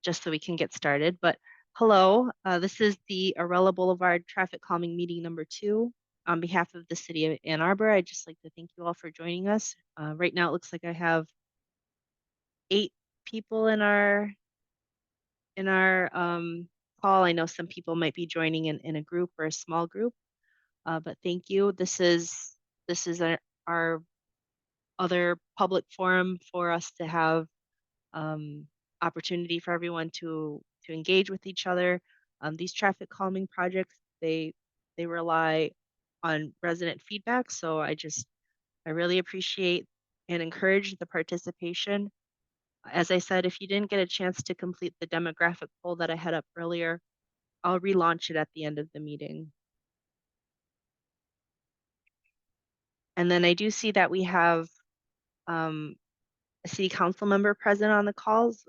just so we can get started. But hello, this is the Arella Boulevard traffic calming meeting number 2. On behalf of the city of Ann Arbor, I'd just like to thank you all for joining us. Right now, it looks like I have 8 people in our call. I know some people might be joining in a group or a small group, but thank you. This is our other public forum for us to have um, opportunity for everyone to engage with each other. These traffic calming projects, they rely on resident feedback, so I really appreciate and encourage the participation. As I said, if you didn't get a chance to complete the demographic poll that I had up earlier, I'll relaunch it at the end of the meeting. And then I do see that we have a city council member present on the calls.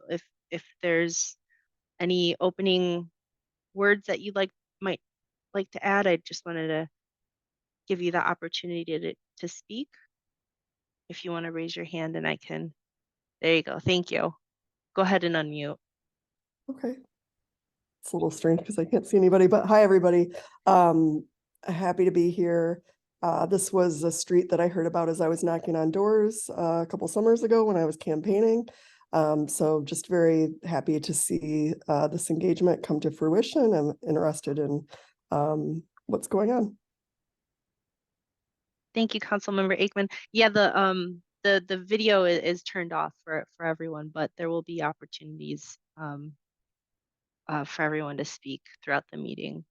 If there's any opening words that you'd might like to add, I just wanted to give you the opportunity to speak. If you want to raise your hand and I can, there you go. Thank you. Go ahead and unmute. Okay. It's a little strange because I can't see anybody, but hi, everybody. Happy to be here. This was a street that I heard about as I was knocking on doors a couple summers ago when I was campaigning. So just very happy to see this engagement come to fruition. I'm interested in what's going on. Thank you, Councilmember Aikman. Yeah, the video is turned off for everyone, but there will be opportunities for everyone to speak throughout the meeting.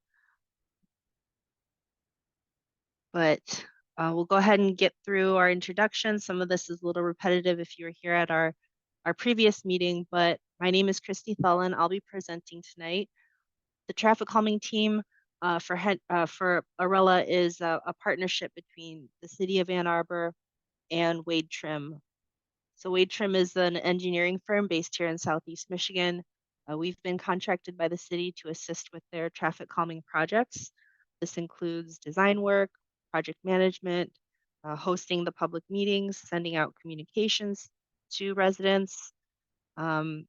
But we'll go ahead and get through our introduction. Some of this is a little repetitive if you were here at our previous meeting, but my name is Christy Thullen. I'll be presenting tonight. The traffic calming team for Arella is a partnership between the city of Ann Arbor and Wade Trim. So Wade Trim is an engineering firm based here in Southeast Michigan. We've been contracted by the city to assist with their traffic calming projects. This includes design work, project management, hosting the public meetings, sending out communications to residents. From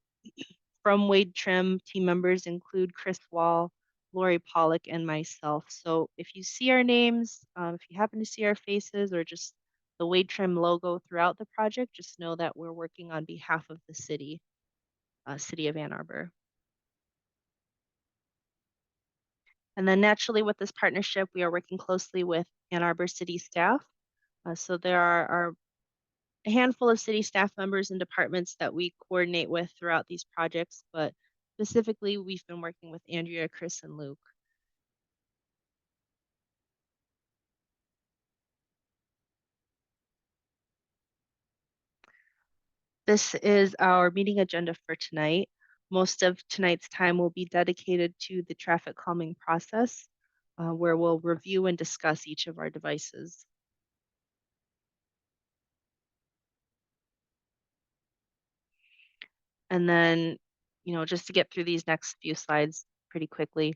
Wade Trim, team members include Chris Wall, Lori Pollock, and myself. So if you see our names, if you happen to see our faces or just the Wade Trim logo throughout the project, just know that we're working on behalf of the city, city of Ann Arbor. And then naturally with this partnership, we are working closely with Ann Arbor city staff. So there are a handful of city staff members and departments that we coordinate with throughout these projects, but specifically we've been working with Andrea, Chris, and Luke. This is our meeting agenda for tonight. Most of tonight's time will be dedicated to the traffic calming process, where we'll review and discuss each of our devices. And then, just to get through these next few slides pretty quickly,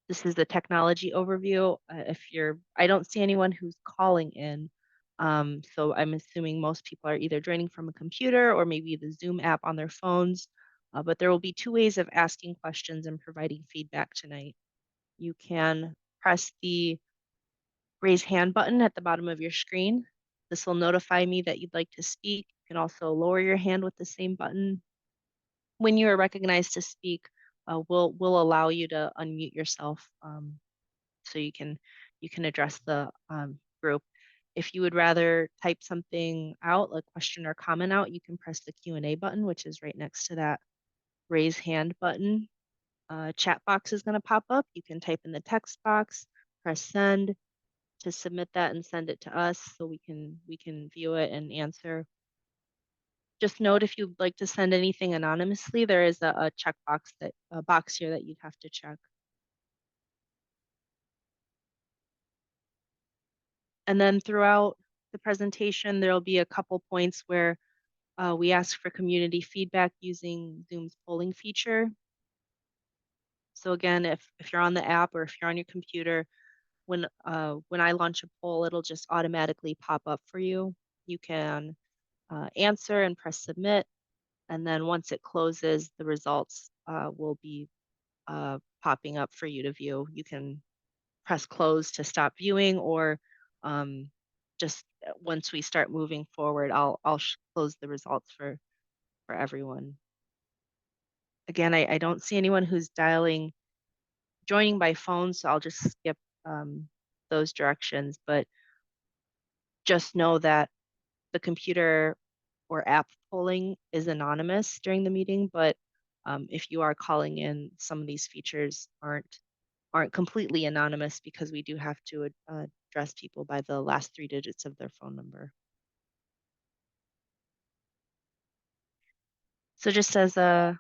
this is the technology overview. I don't see anyone who's calling in. So I'm assuming most people are either joining from a computer or maybe the Zoom app on their phones. But there will be 2 ways of asking questions and providing feedback tonight. You can press the raise hand button at the bottom of your screen. This will notify me that you'd like to speak. You can also lower your hand with the same button. When you are recognized to speak, we'll allow you to unmute yourself so you can address the group. If you would rather type something out, a question or comment out, you can press the Q&A button, which is right next to that raise hand button. Chat box is going to pop up. You can type in the text box, press send to submit that and send it to us so we can view it and answer. Just note if you'd like to send anything anonymously, there is a box here that you'd have to check. And then throughout the presentation, there'll be a couple points where we ask for community feedback using Zoom's polling feature. So again, if you're on the app or if you're on your computer, when I launch a poll, it'll just automatically pop up for you. You can answer and press submit. And then once it closes, the results will be popping up for you to view. You can press close to stop viewing, or um, just once we start moving forward, I'll close the results for everyone. Again, I don't see anyone who's joining by phone, so I'll just skip um, those directions. But just know that the computer or app polling is anonymous during the meeting, but if you are calling in, some of these features aren't completely anonymous because we do have to address people by the last 3 digits of their phone number. So just as a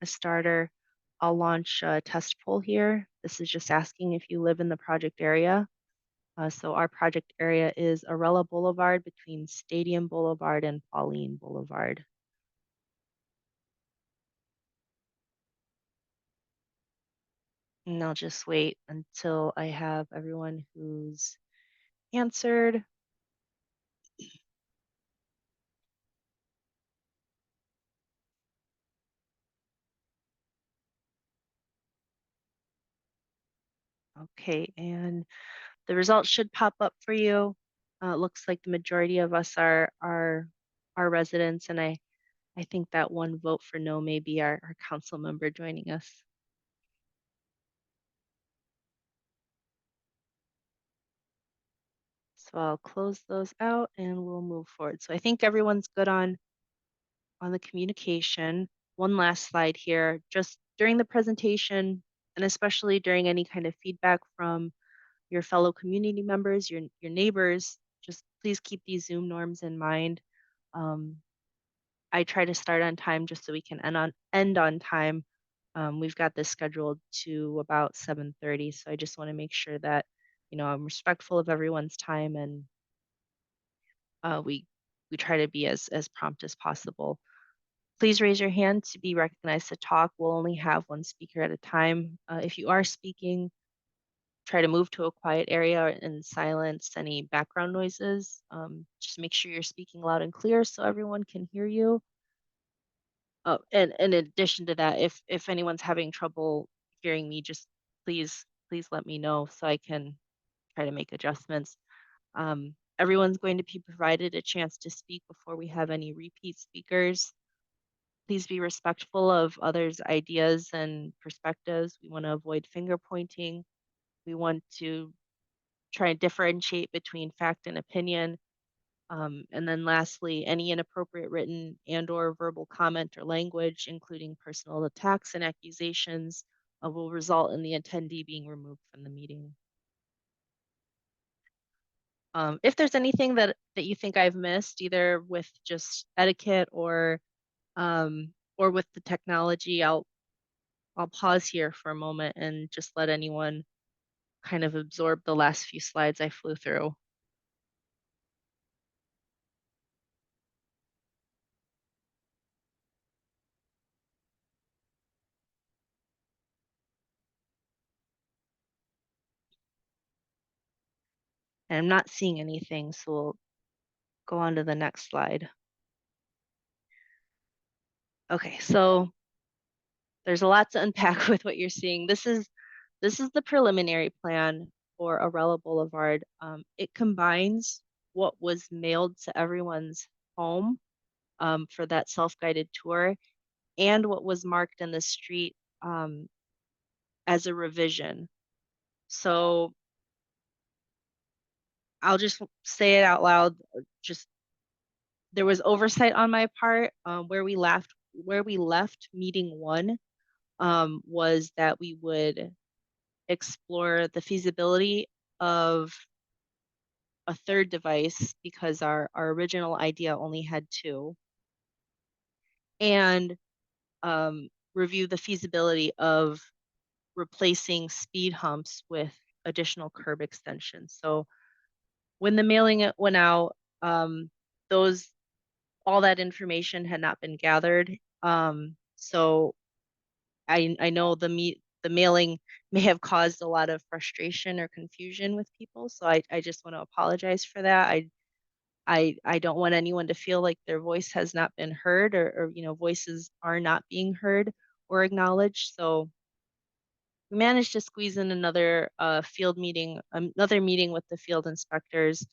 starter, I'll launch a test poll here. This is just asking if you live in the project area. So our project area is Arella Boulevard between Stadium Boulevard and Pauline Boulevard. And I'll just wait until I have everyone who's answered. Okay, and the results should pop up for you. Looks like the majority of us are residents, and I think that one vote for no may be our council member joining us. So I'll close those out and we'll move forward. So I think everyone's good on the communication. One last slide here, just during the presentation, and especially during any kind of feedback from your fellow community members, your neighbors, just please keep these Zoom norms in mind. Um, I try to start on time just so we can end on time. We've got this scheduled to about 7:30, so I just want to make sure that I'm respectful of everyone's time, and we try to be as prompt as possible. Please raise your hand to be recognized to talk. We'll only have one speaker at a time. If you are speaking, try to move to a quiet area and silence any background noises. Just make sure you're speaking loud and clear so everyone can hear you. Oh, and in addition to that, if anyone's having trouble hearing me, just please let me know so I can try to make adjustments. Everyone's going to be provided a chance to speak before we have any repeat speakers. Please be respectful of others' ideas and perspectives. We want to avoid finger pointing. We want to try and differentiate between fact and opinion. And then lastly, any inappropriate written and or verbal comment or language, including personal attacks and accusations, will result in the attendee being removed from the meeting. If there's anything that you think I've missed, either with just etiquette or with the technology, I'll pause here for a moment and just let anyone kind of absorb the last few slides I flew through. And I'm not seeing anything, so we'll go on to the next slide. Okay, so there's a lot to unpack with what you're seeing. This is the preliminary plan for Arella Boulevard. It combines what was mailed to everyone's home for that self-guided tour and what was marked in the street as a revision. So I'll just say it out loud. Just there was oversight on my part. Where we left meeting one was that we would explore the feasibility of a third device because our original idea only had two, and review the feasibility of replacing speed humps with additional curb extensions. So when the mailing went out, those all that information had not been gathered. So I know the mailing may have caused a lot of frustration or confusion with people. So I just want to apologize for that. I don't want anyone to feel like their voice has not been heard, or voices are not being heard or acknowledged. So we managed to squeeze in another field meeting, another meeting with the field inspectors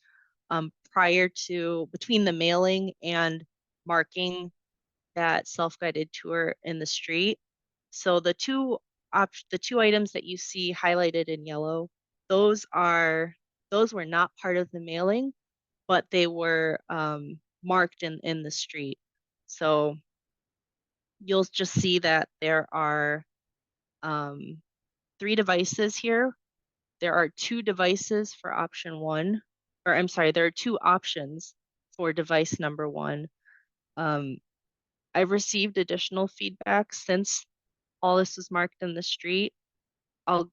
prior to between the mailing and marking that self-guided tour in the street. So the two items that you see highlighted in yellow, those are those were not part of the mailing, but they were marked in the street. So you'll just see that there are um, three devices here. There are two devices for option one, or I'm sorry, there are two options for device number one. Um, I've received additional feedback since all this was marked in the street. I'll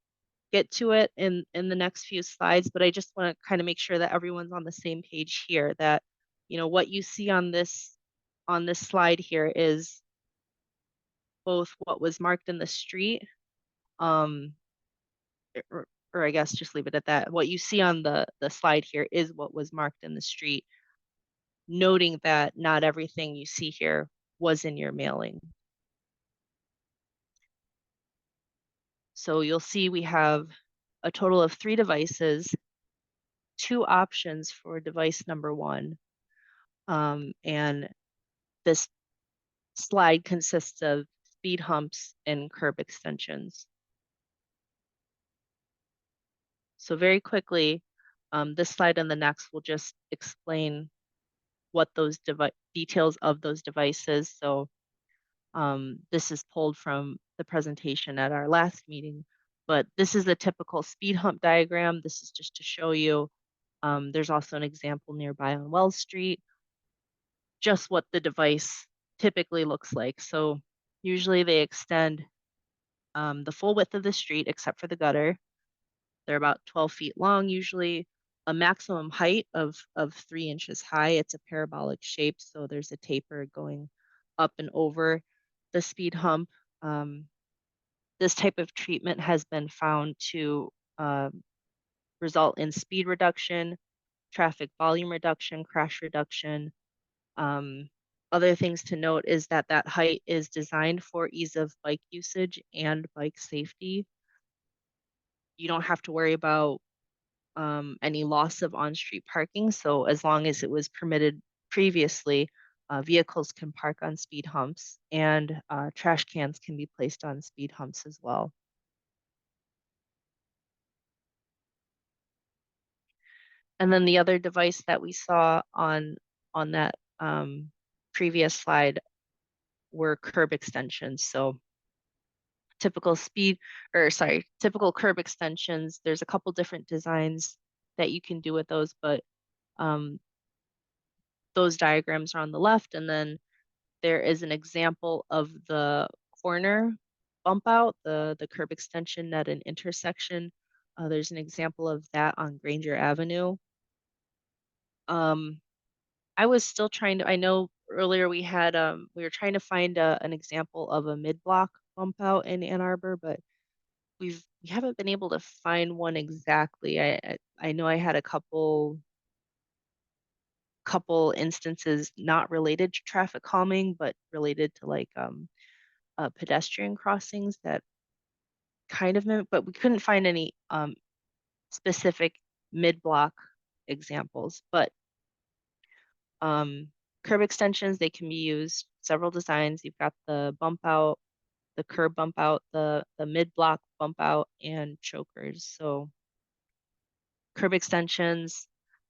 get to it in the next few slides, but I just want to kind of make sure that everyone's on the same page here, that what you see on this slide here is both what was marked in the street, um, or I guess just leave it at that. What you see on the slide here is what was marked in the street, noting that not everything you see here was in your mailing. So you'll see we have a total of three devices, two options for device number one. And this slide consists of speed humps and curb extensions. So very quickly, this slide and the next will just explain what those details of those devices. So this is pulled from the presentation at our last meeting, but this is the typical speed hump diagram. This is just to show you. There's also an example nearby on Wells Street, just what the device typically looks like. So usually they extend the full width of the street except for the gutter. They're about 12 feet long, usually a maximum height of 3 inches high. It's a parabolic shape, so there's a taper going up and over the speed hump. This type of treatment has been found to result in speed reduction, traffic volume reduction, crash reduction. Um, Other things to note is that that height is designed for ease of bike usage and bike safety. You don't have to worry about any loss of on-street parking. So as long as it was permitted previously, vehicles can park on speed humps, and trash cans can be placed on speed humps as well. And then the other device that we saw on that previous slide were curb extensions. So typical curb extensions. There's a couple different designs that you can do with those, but um, those diagrams are on the left, and then there is an example of the corner bump out, the curb extension at an intersection. There's an example of that on Granger Avenue. Um, I was still trying to, I know earlier we were trying to find an example of a mid-block bump out in Ann Arbor, but we haven't been able to find one exactly. I know I had a couple instances not related to traffic calming, but related to like pedestrian crossings that kind of mimic, but we couldn't find any specific mid-block examples. But um, curb extensions, they can be used several designs. You've got the bump out, the curb bump out, the mid-block bump out, and chokers. So curb extensions,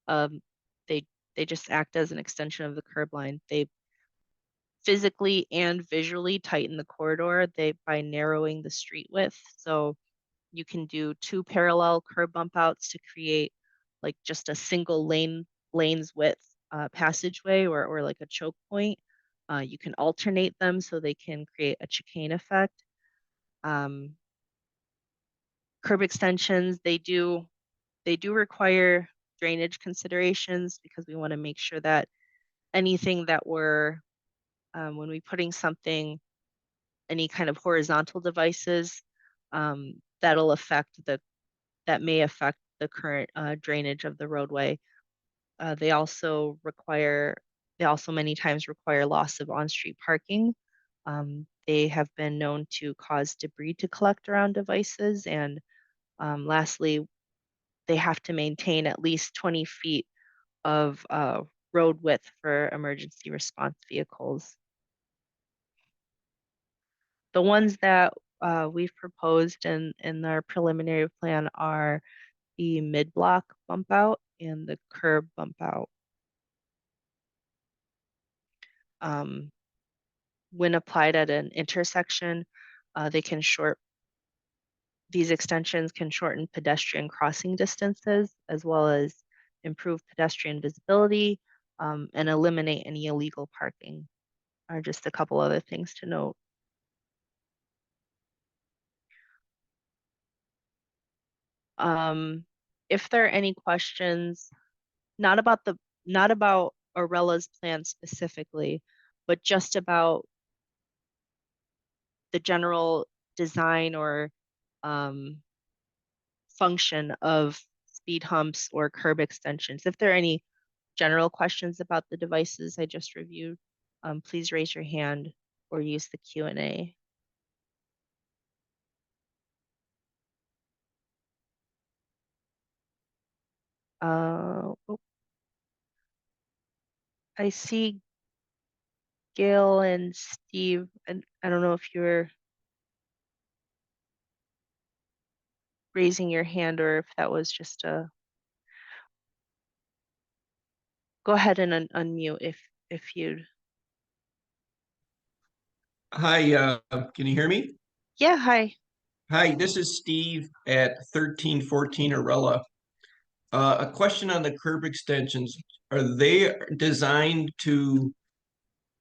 um, they they just act as an extension of the curb line. They physically and visually tighten the corridor by narrowing the street width. So you can do two parallel curb bump outs to create like just a single lane's width passageway, or like a choke point. You can alternate them so they can create a chicane effect. Um, Curb extensions, they do require drainage considerations, because we want to make sure that anything that when we putting something, any kind of horizontal devices, that'll affect that may affect the current drainage of the roadway. They also require, they also many times require loss of on-street parking. They have been known to cause debris to collect around devices. And lastly, they have to maintain at least 20 feet of road width for emergency response vehicles. The ones that we've proposed in our preliminary plan are the mid-block bump out and the curb bump out. Um, when applied at an intersection, they can these extensions can shorten pedestrian crossing distances as well as improve pedestrian visibility and eliminate any illegal parking are just a couple other things to note. If there are any questions, not about not about Arella's plan specifically, but just about the general design or um, function of speed humps or curb extensions. If there are any general questions about the devices I just reviewed, please raise your hand or use the Q&A. Oh, I see Gail and Steve, and I don't know if you're raising your hand or if that was just a, go ahead and unmute if you'd. Hi, can you hear me? Yeah, hi. Hi, this is Steve at 1314 Arella. A question on the curb extensions. Are they designed to,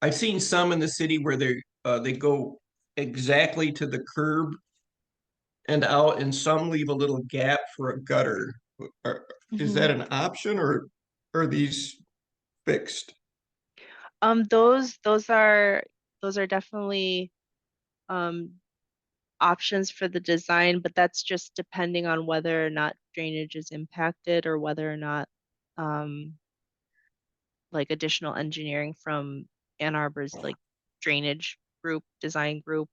I've seen some in the city where they go exactly to the curb and out, and some leave a little gap for a gutter. Is Mhm. that an option or are these fixed? Those are definitely um options for the design, but that's just depending on whether or not drainage is impacted or whether or not um like additional engineering from Ann Arbor's like drainage group, design group,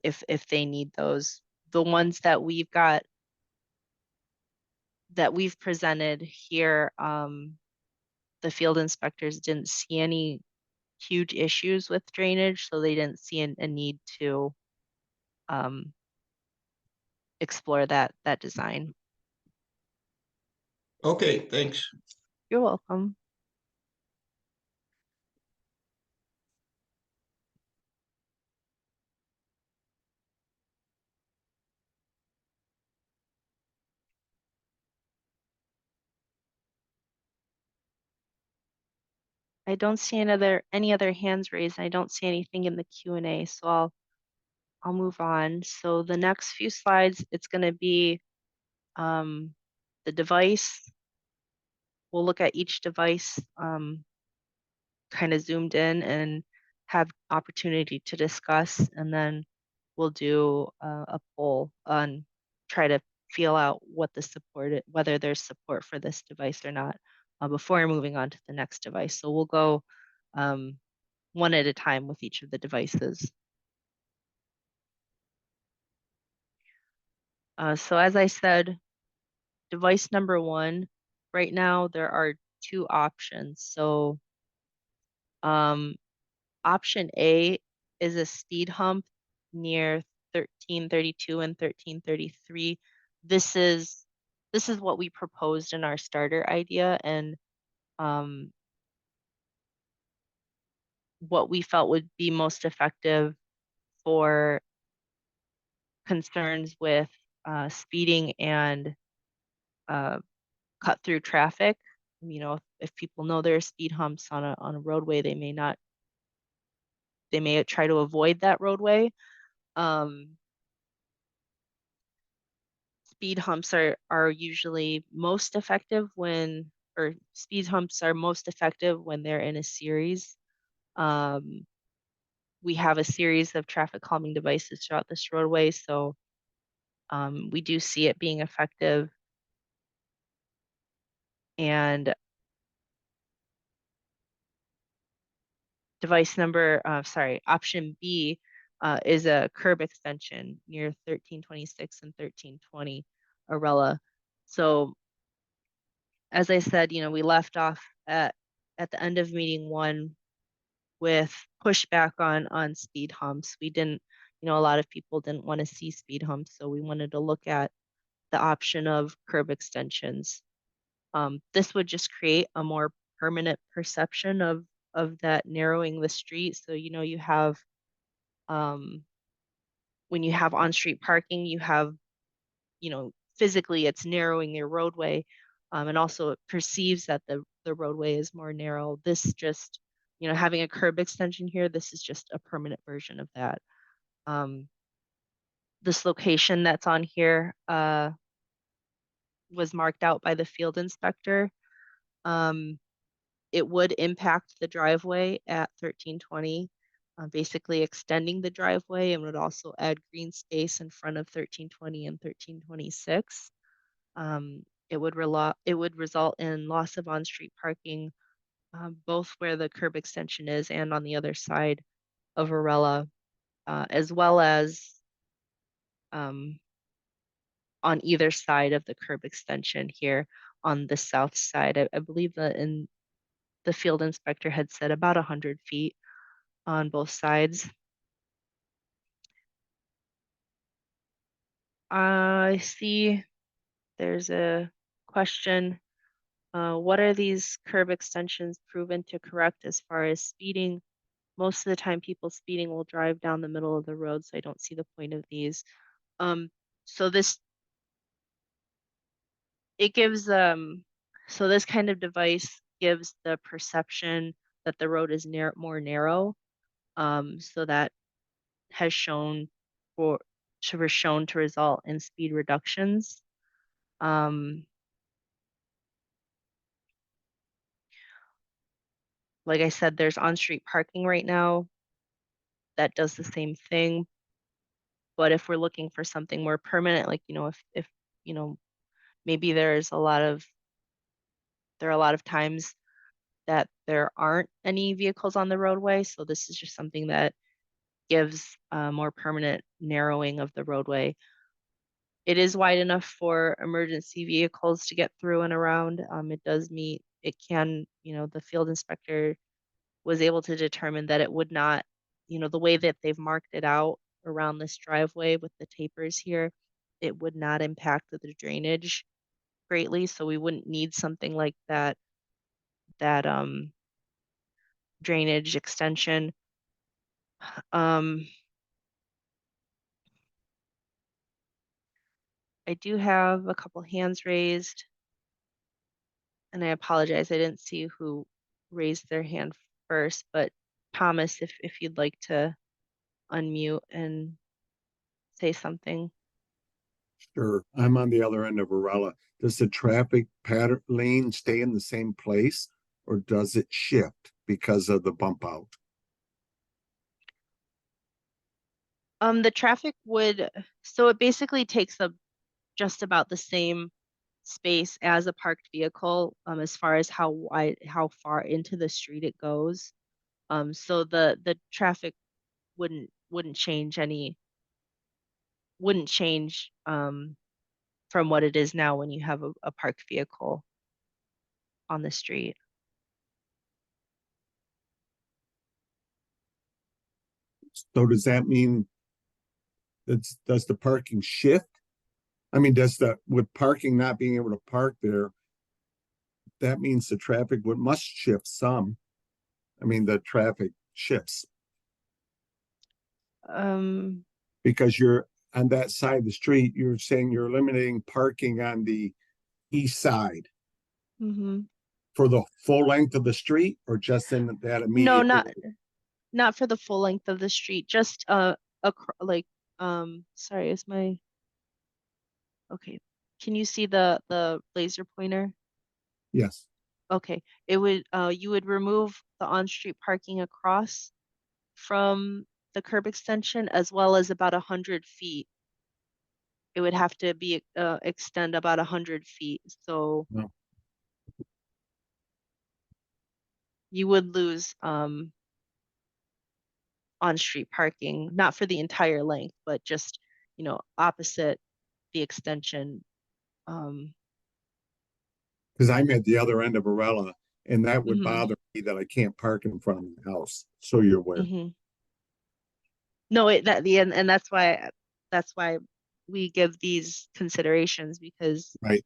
if they need those. The ones that we've got that we've presented here, the field inspectors didn't see any huge issues with drainage, so they didn't see a need to um, explore that design. Okay, thanks. You're welcome. I don't see any other hands raised. I don't see anything in the Q&A, so I'll move on. So the next few slides, it's going to be um, the device. We'll look at each device kind of zoomed in and have opportunity to discuss, and then we'll do a poll on try to feel out what the support, whether there's support for this device or not, before moving on to the next device. So we'll go um, one at a time with each of the devices. So as I said, device number one, right now there are two options. So um, option A is a speed hump near 1332 and 1333. This is this is what we proposed in our starter idea and um, what we felt would be most effective for concerns with speeding and uh, cut through traffic. You know, if people know there are speed humps on a roadway, they may try to avoid that roadway. Um, Speed humps are usually most effective when, or speed humps are most effective when they're in a series. Um, we have a series of traffic calming devices throughout this roadway, so we do see it being effective. And option B is a curb extension near 1326 and 1320 Arella. So as I said, we left off at the end of meeting one with pushback on speed humps. We didn't, a lot of people didn't want to see speed humps, so we wanted to look at the option of curb extensions. This would just create a more permanent perception of that narrowing the street. So, you have when you have on-street parking, you have, physically it's narrowing your roadway, and also it perceives that the roadway is more narrow. This just, having a curb extension here, this is just a permanent version of that. This location that's on here was marked out by the field inspector. It would impact the driveway at 1320, basically extending the driveway, and would also add green space in front of 1320 and 1326. It would result in loss of on-street parking, both where the curb extension is and on the other side of Arella, as well as on either side of the curb extension here on the south side. I believe that the field inspector had said about 100 feet on both sides. I see there's a question. What are these curb extensions proven to correct as far as speeding? Most of the time people speeding will drive down the middle of the road, so I don't see the point of these. So this, it gives, so this kind of device gives the perception that the road is more narrow. So that has shown shown to result in speed reductions. Like I said, there's on-street parking right now that does the same thing. But if we're looking for something more permanent, like, if maybe there are a lot of times that there aren't any vehicles on the roadway. So this is just something that gives a more permanent narrowing of the roadway. It is wide enough for emergency vehicles to get through and around. It does meet, it can, the field inspector was able to determine that it would not, the way that they've marked it out around this driveway with the tapers here, it would not impact the drainage greatly. So we wouldn't need something like that drainage extension. I do have a couple hands raised, and I apologize, I didn't see who raised their hand first, but Thomas, if you'd like to unmute and say something. Sure. I'm on the other end of Arella. Does the traffic pattern lane stay in the same place or does it shift because of the bump out? The traffic so it basically takes up just about the same space as a parked vehicle, as far as how far into the street it goes. So the traffic wouldn't change from what it is now when you have a parked vehicle on the street. So does that mean does the parking shift? I mean, with parking not being able to park there, that means the traffic must shift some. I mean, the traffic shifts Um, because you're on that side of the street. You're saying you're eliminating parking on the east side mhm. for the full length of the street or just in that No, immediate area? not for the full length of the street, just like sorry, is my okay. Can you see the laser pointer? Yes. Okay. It would you would remove the on-street parking across from the curb extension as well as about 100 feet. It would have to be extend about 100 feet. So No. you would lose on-street parking, not for the entire length, but just, opposite the extension. Because I'm at the other end of Arella, and that would Mhm, bother me that I can't park in front of my house. So you're aware. mhm. No, and that's why we give these considerations because Right.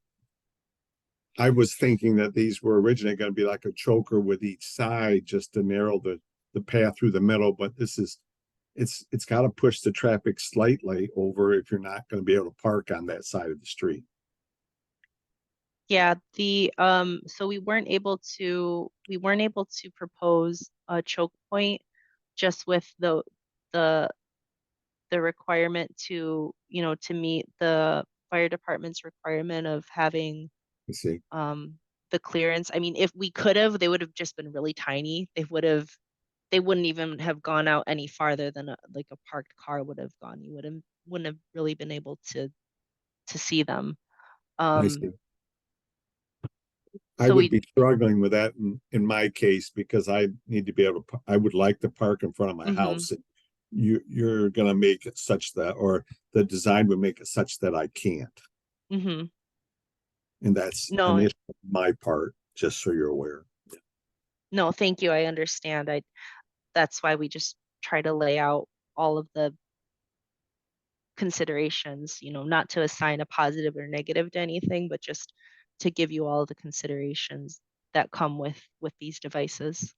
I was thinking that these were originally going to be like a choker with each side just to narrow the path through the middle, but it's got to push the traffic slightly over if you're not going to be able to park on that side of the street. yeah, so we weren't able to propose a choke point just with the the requirement to meet the fire department's requirement of having You see, the clearance. I mean, if we could have, they would have just been really tiny. They wouldn't even have gone out any farther than like a parked car would have gone. You wouldn't have really been able to see them. I Um, see. I so would we be struggling with that in my case because I need to be able to, I would like to park in front of my mhm, house. You're going to make it such that, or the design would make it such that I can't. mhm. And that's an No, issue on my part, just so you're aware. no, thank you. I understand. That's why we just try to lay out all of the considerations, not to assign a positive or negative to anything, but just to give you all the considerations that come with these devices.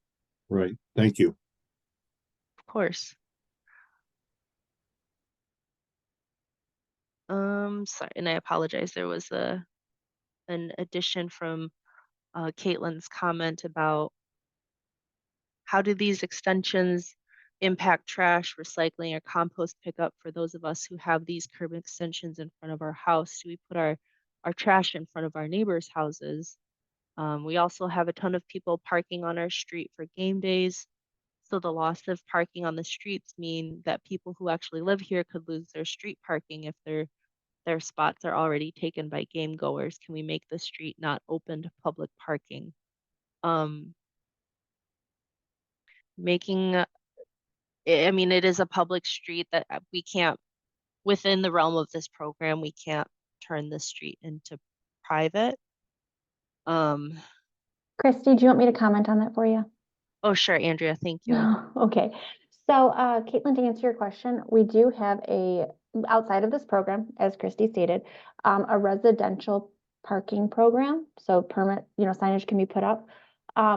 Right. Thank you. Of course. Sorry, and I apologize. There was an addition from Caitlin's comment about how do these extensions impact trash, recycling, or compost pickup for those of us who have these curb extensions in front of our house? Do we put our trash in front of our neighbors' houses? We also have a ton of people parking on our street for game days. So the loss of parking on the streets mean that people who actually live here could lose their street parking if their spots are already taken by game goers. Can we make the street not open to public parking? Um, making, I mean, it is a public street that we can't, within the realm of this program, we can't turn the street into private. Um, Christy, do you want me to comment on that for you? oh, sure, Andrea, thank you. No, okay. So, Caitlin, to answer your question, we do have outside of this program, as Christy stated, a residential parking program. So permit, signage can be put up.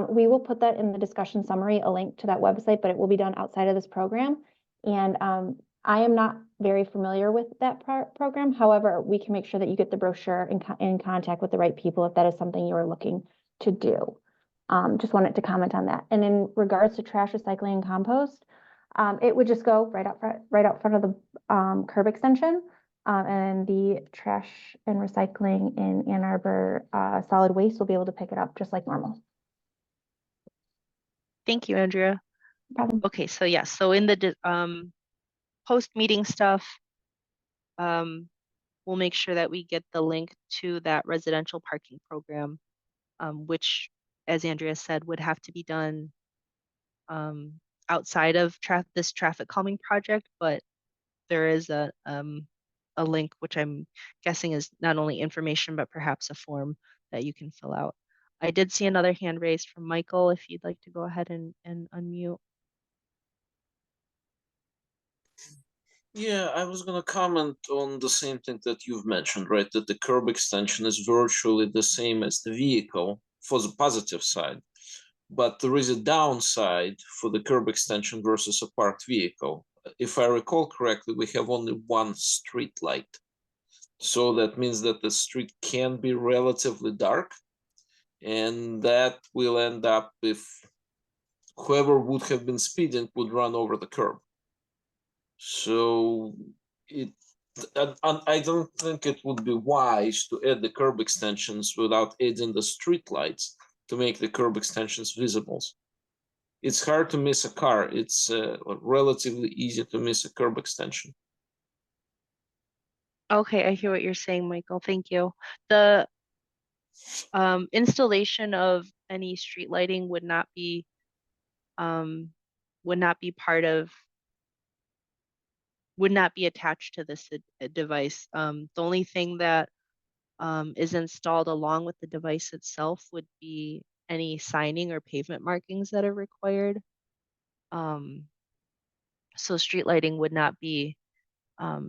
We will put that in the discussion summary, a link to that website, but it will be done outside of this program. And I am not very familiar with that program. However, we can make sure that you get the brochure in contact with the right people if that is something you are looking to do. Just wanted to comment on that. And in regards to trash, recycling, and compost, it would just go right out front of the curb extension. And the trash and recycling in Ann Arbor solid waste will be able to pick it up just like normal. Thank you, Andrea. No problem. Okay, so yeah, so in the post-meeting stuff, we'll make sure that we get the link to that residential parking program, which, as Andrea said, would have to be done outside of this traffic calming project, but there is a link which I'm guessing is not only information but perhaps a form that you can fill out. I did see another hand raised from Michael. If you'd like to go ahead and unmute. Yeah, I was gonna comment on the same thing that you've mentioned, right? That the curb extension is virtually the same as the vehicle for the positive side. But there is a downside for the curb extension versus a parked vehicle. If I recall correctly, we have only one street light. So that means that the street can be relatively dark, and that will end up if whoever would have been speeding would run over the curb. So I don't think it would be wise to add the curb extensions without adding the street lights to make the curb extensions visible. It's hard to miss a car. It's relatively easy to miss a curb extension. Okay, I hear what you're saying, Michael. Thank you. The installation of any street lighting would not be would not be part of, would not be attached to this device. The only thing that is installed along with the device itself would be any signing or pavement markings that are required. So street lighting would not be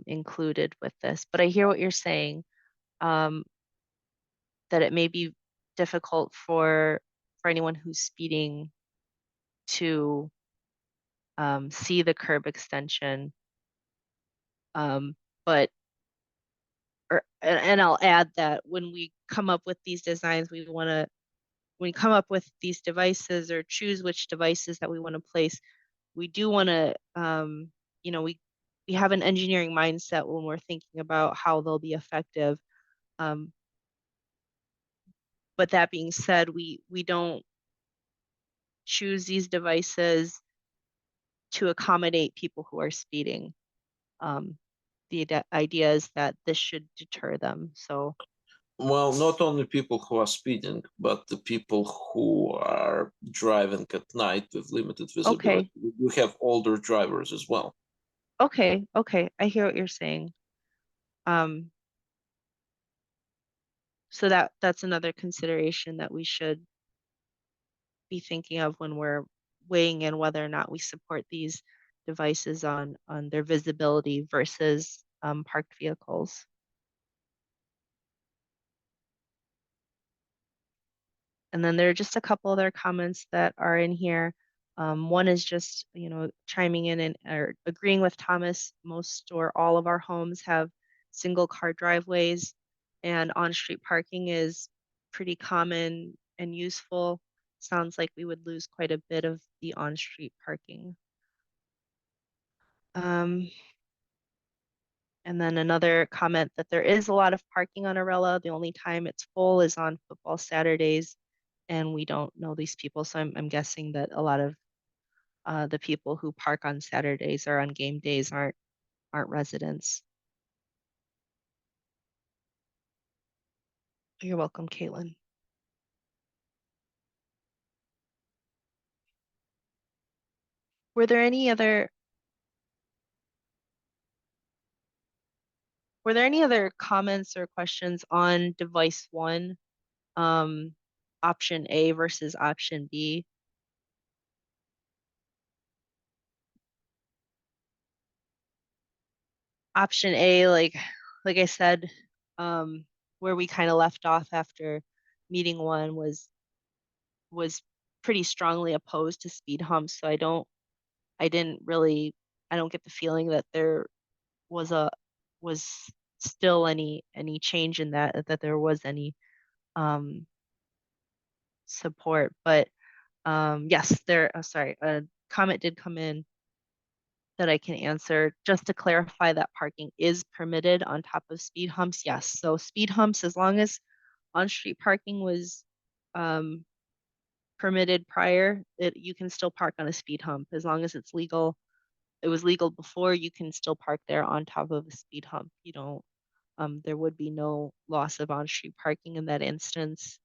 included with this. But I hear what you're saying, that it may be difficult for anyone who's speeding to see the curb extension. But and I'll add that when we come up with these designs, we want to, when we come up with these devices or choose which devices that we want to place, we do want to, you know, we have an engineering mindset when we're thinking about how they'll be effective. But that being said, we don't choose these devices to accommodate people who are speeding. The idea is that this should deter them. So, Well, not only people who are speeding, but the people who are driving at night with limited visibility. You have older drivers as well. okay, I hear what you're saying. So that's another consideration that we should be thinking of when we're weighing in whether or not we support these devices on their visibility versus parked vehicles. And then there are just a couple other comments that are in here. One is just, you know, chiming in and or agreeing with Thomas. Most or all of our homes have single car driveways, and on-street parking is pretty common and useful. Sounds like we would lose quite a bit of the on-street parking. And then another comment that there is a lot of parking on Arella. The only time it's full is on football Saturdays, and we don't know these people. So I'm guessing that a lot of the people who park on Saturdays or on game days aren't residents. You're welcome, Caitlin. Were there any other comments or questions on device one, option A versus option B? Option A, like I said, where we kind of left off after meeting one was pretty strongly opposed to speed humps. So I don't get the feeling that there was still any change in that there was any support. But yes, sorry, a comment did come in that I can answer. Just to clarify, that parking is permitted on top of speed humps. Yes, so speed humps, as long as on-street parking was permitted prior, you can still park on a speed hump as long as it's legal. It was legal before, you can still park there on top of a speed hump. You don't, there would be no loss of on-street parking in that instance.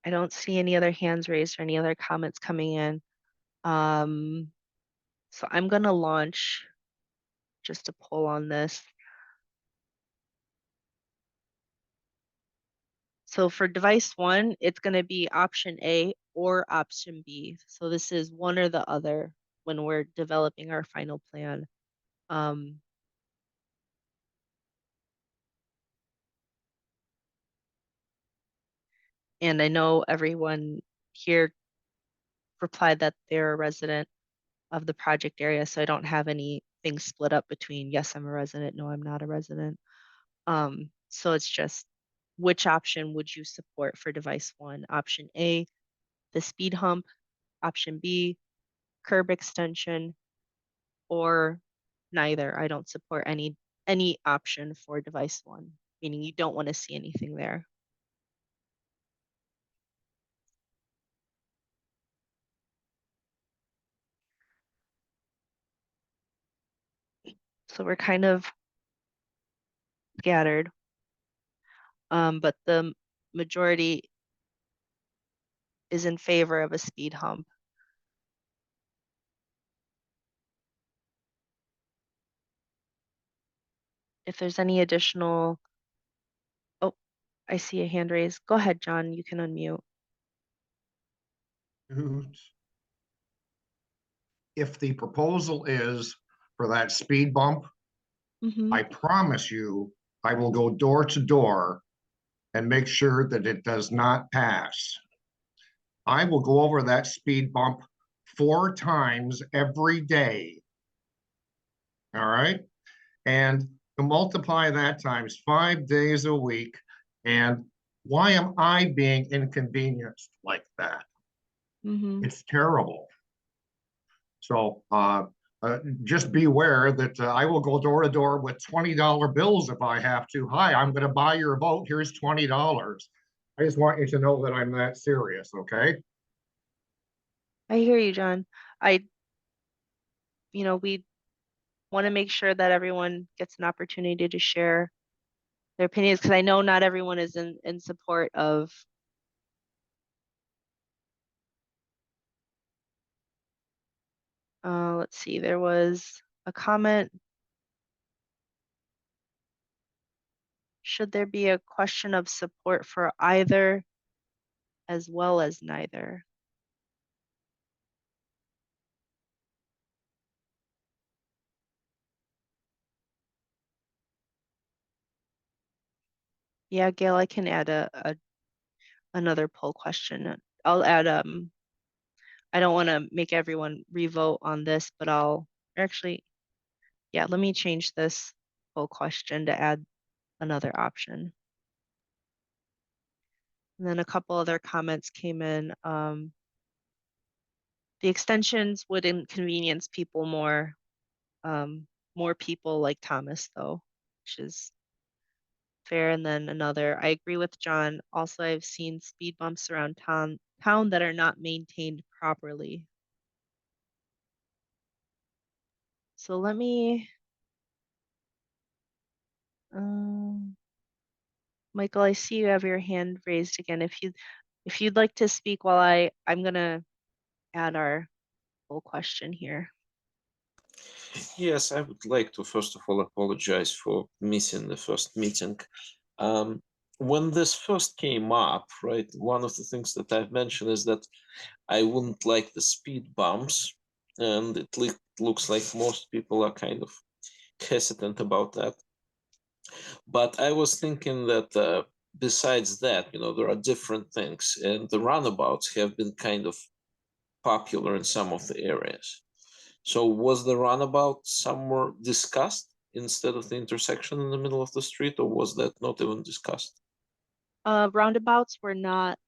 I don't see any other hands raised or any other comments coming in. So I'm gonna launch just a poll on this. So for device one, it's gonna be option A or option B. So this is one or the other when we're developing our final plan. And I know everyone here replied that they're a resident of the project area, so I don't have anything split up between yes, I'm a resident, no, I'm not a resident. So it's just which option would you support for device one? Option A, the speed hump, option B, curb extension, or neither. I don't support any option for device one, meaning you don't want to see anything there. So we're kind of scattered. But the majority is in favor of a speed hump. If there's any additional, oh, I see a hand raised. Go ahead, John, you can unmute. If the proposal is for that speed bump, Mhm. I promise you, I will go door to door and make sure that it does not pass. I will go over that speed bump 4 times every day. All right? And to multiply that times 5 days a week. And why am I being inconvenienced like that? Mhm. It's terrible. So just beware that I will go door to door with $20 bills if I have to. Hi, I'm going to buy your vote. Here's $20. I just want you to know that I'm that serious, okay? I hear you, John. We want to make sure that everyone gets an opportunity to share their opinions because I know not everyone is in support of let's see, there was a comment. Should there be a question of support for either as well as neither? Yeah, Gail, I can add another poll question. I'll add I don't want to make everyone revote on this, but actually, yeah, let me change this poll question to add another option. And then a couple other comments came in. The extensions would inconvenience people more, more people like Thomas though, which is fair. And then another, I agree with John. Also, I've seen speed bumps around town that are not maintained properly. So let me, Michael, I see you have your hand raised again. If you'd like to speak while I'm gonna add our full question here. Yes, I would like to first of all apologize for missing the first meeting. When this first came up, right, one of the things that I've mentioned is that I wouldn't like the speed bumps, and it looks like most people are kind of hesitant about that. But I was thinking that besides that, there are different things, and the roundabouts have been kind of popular in some of the areas. So was the roundabout somewhere discussed instead of the intersection in the middle of the street, or was that not even discussed? Roundabouts would not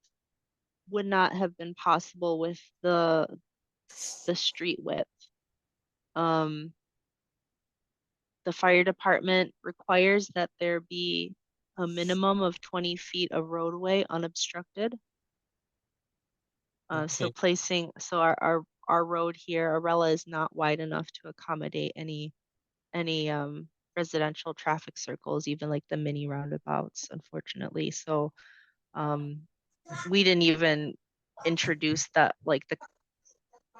have been possible with the street width. The fire department requires that there be a minimum of 20 feet of roadway unobstructed. So our road here, Arella, is not wide enough to accommodate any residential traffic circles, even like the mini roundabouts, unfortunately. So we didn't even introduce that, like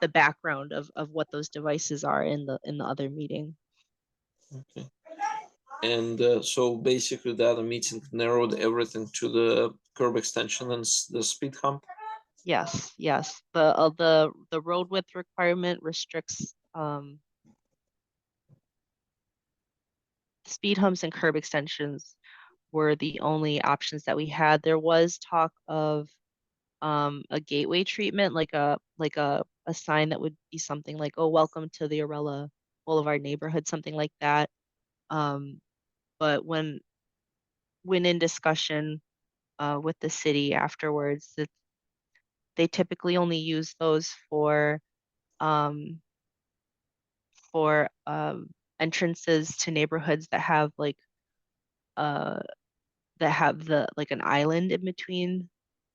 the background of what those devices are in the other meeting. Okay. And so basically the other meeting narrowed everything to the curb extension and the speed hump? Yes, yes. The road width requirement restricts speed humps and curb extensions were the only options that we had. There was talk of a gateway treatment, like a sign that would be something like, "Oh, welcome to the Arella Boulevard neighborhood," something like that. But when in discussion with the city afterwards, they typically only use those um, for entrances to neighborhoods that have uh like an island in between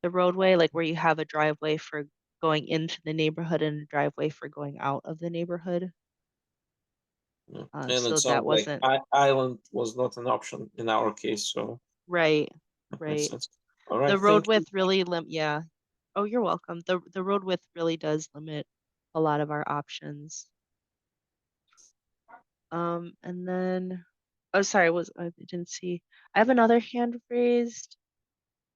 the roadway, like where you have a driveway for going into the neighborhood and a driveway for going out of the neighborhood. Yeah. And So it that sounds like wasn't island was not an option in our case, so right, that makes right. sense. All right, The road thank you. width really yeah. Oh, you're welcome. The road width really does limit a lot of our options. And then, oh, sorry, I didn't see. I have another hand raised.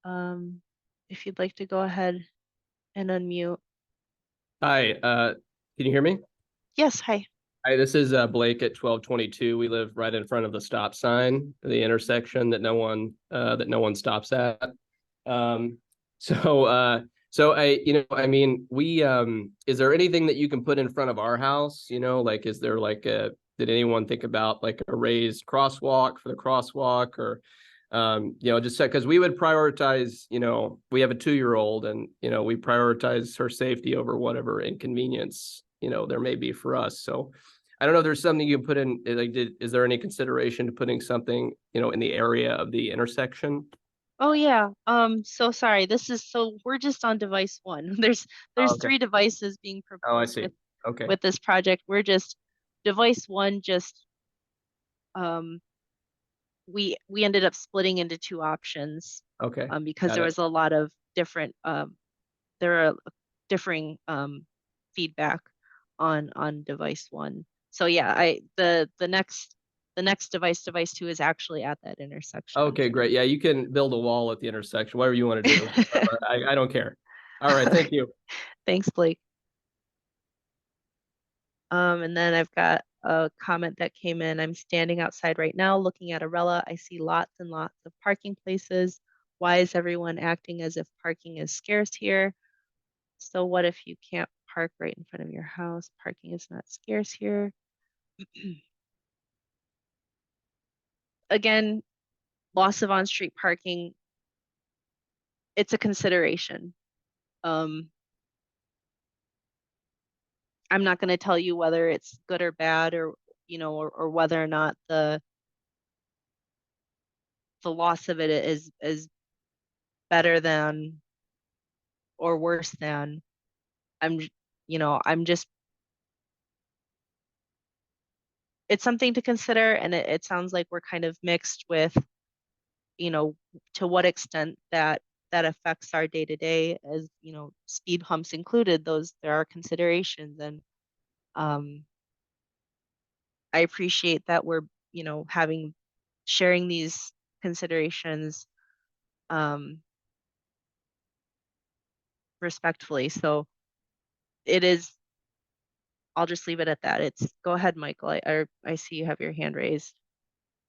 If you'd like to go ahead and unmute. Hi, can you hear me? Yes, hi. Hi, this is Blake at 1222. We live right in front of the stop sign, the intersection that no one stops at. So I mean, is there anything that you can put in front of our house? Like, is there like did anyone think about like a raised crosswalk for the crosswalk, or just because we would prioritize, we have a 2-year-old, and we prioritize her safety over whatever inconvenience there may be for us. So I don't know if there's something you can put in, like, is there any consideration to putting something in the area of the intersection? Oh yeah. So sorry. We're just on device 1. There's Oh, okay. 3 devices being Oh, I proposed see. Okay. with this project. We're just device 1 just um we ended up splitting into 2 options Okay. because Got there it. was a lot of different there are differing feedback on device 1. So yeah, the next device 2 is actually at that intersection. Okay, great. Yeah, you can build a wall at the intersection, whatever you want to do. I don't care. All right, thank you. Thanks, Blake. And then I've got a comment that came in. I'm standing outside right now looking at Arella. I see lots and lots of parking places. Why is everyone acting as if parking is scarce here? So what if you can't park right in front of your house? Parking is not scarce here. Again, loss of on-street parking, it's a consideration. I'm not going to tell you whether it's good or bad, or or whether or not the loss of it is better than or worse than. I'm just, it's something to consider, and it sounds like we're kind of mixed with, to what extent that affects our day to day, as speed humps included. There are considerations, and I appreciate that we're sharing these considerations respectfully. So it is, I'll just leave it at that. Go ahead, Michael. I see you have your hand raised,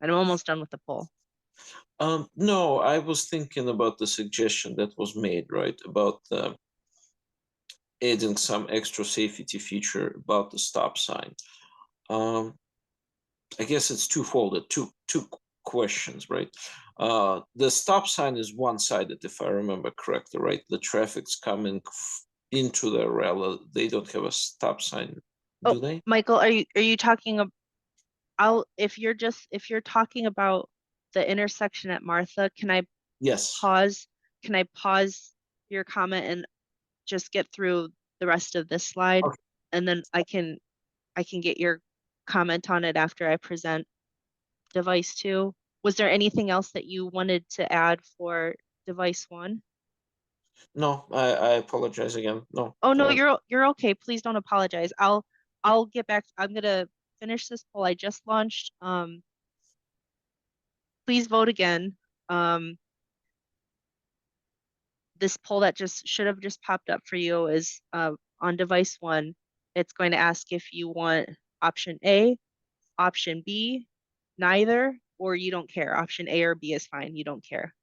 and I'm almost done with the poll. No, I was thinking about the suggestion that was made, right, about adding some extra safety feature about the stop sign. I guess it's twofold, two questions, right? The stop sign is one-sided, if I remember correctly, right? The traffic's coming into the Arella. They don't have a stop sign, do they? Michael, are you talking about? If you're talking about the intersection at Martha, can I Yes. pause? Can I pause your comment and just get through the rest of this slide, Okay. and then I can get your comment on it after I present device 2. Was there anything else that you wanted to add for device 1? No, I apologize again. No. Oh no, you're okay. Please don't apologize. I'll get back. I'm gonna finish this poll I just launched. Please vote again. This poll that just should have just popped up for you is on device 1. It's going to ask if you want option A, option B, neither, or you don't care. Option A or B is fine. You don't care.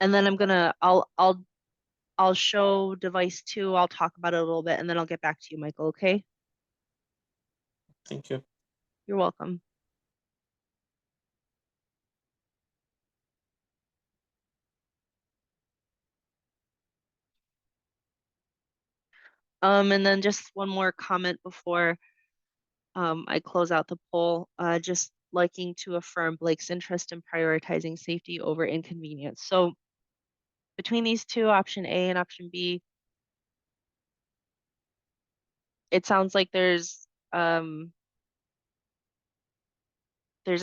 And then I'll show device 2. I'll talk about it a little bit, and then I'll get back to you, Michael. Okay? Thank you. You're welcome. And then just one more comment before I close out the poll. Just liking to affirm Blake's interest in prioritizing safety over inconvenience. So between these two, option A and option B, it sounds like there's a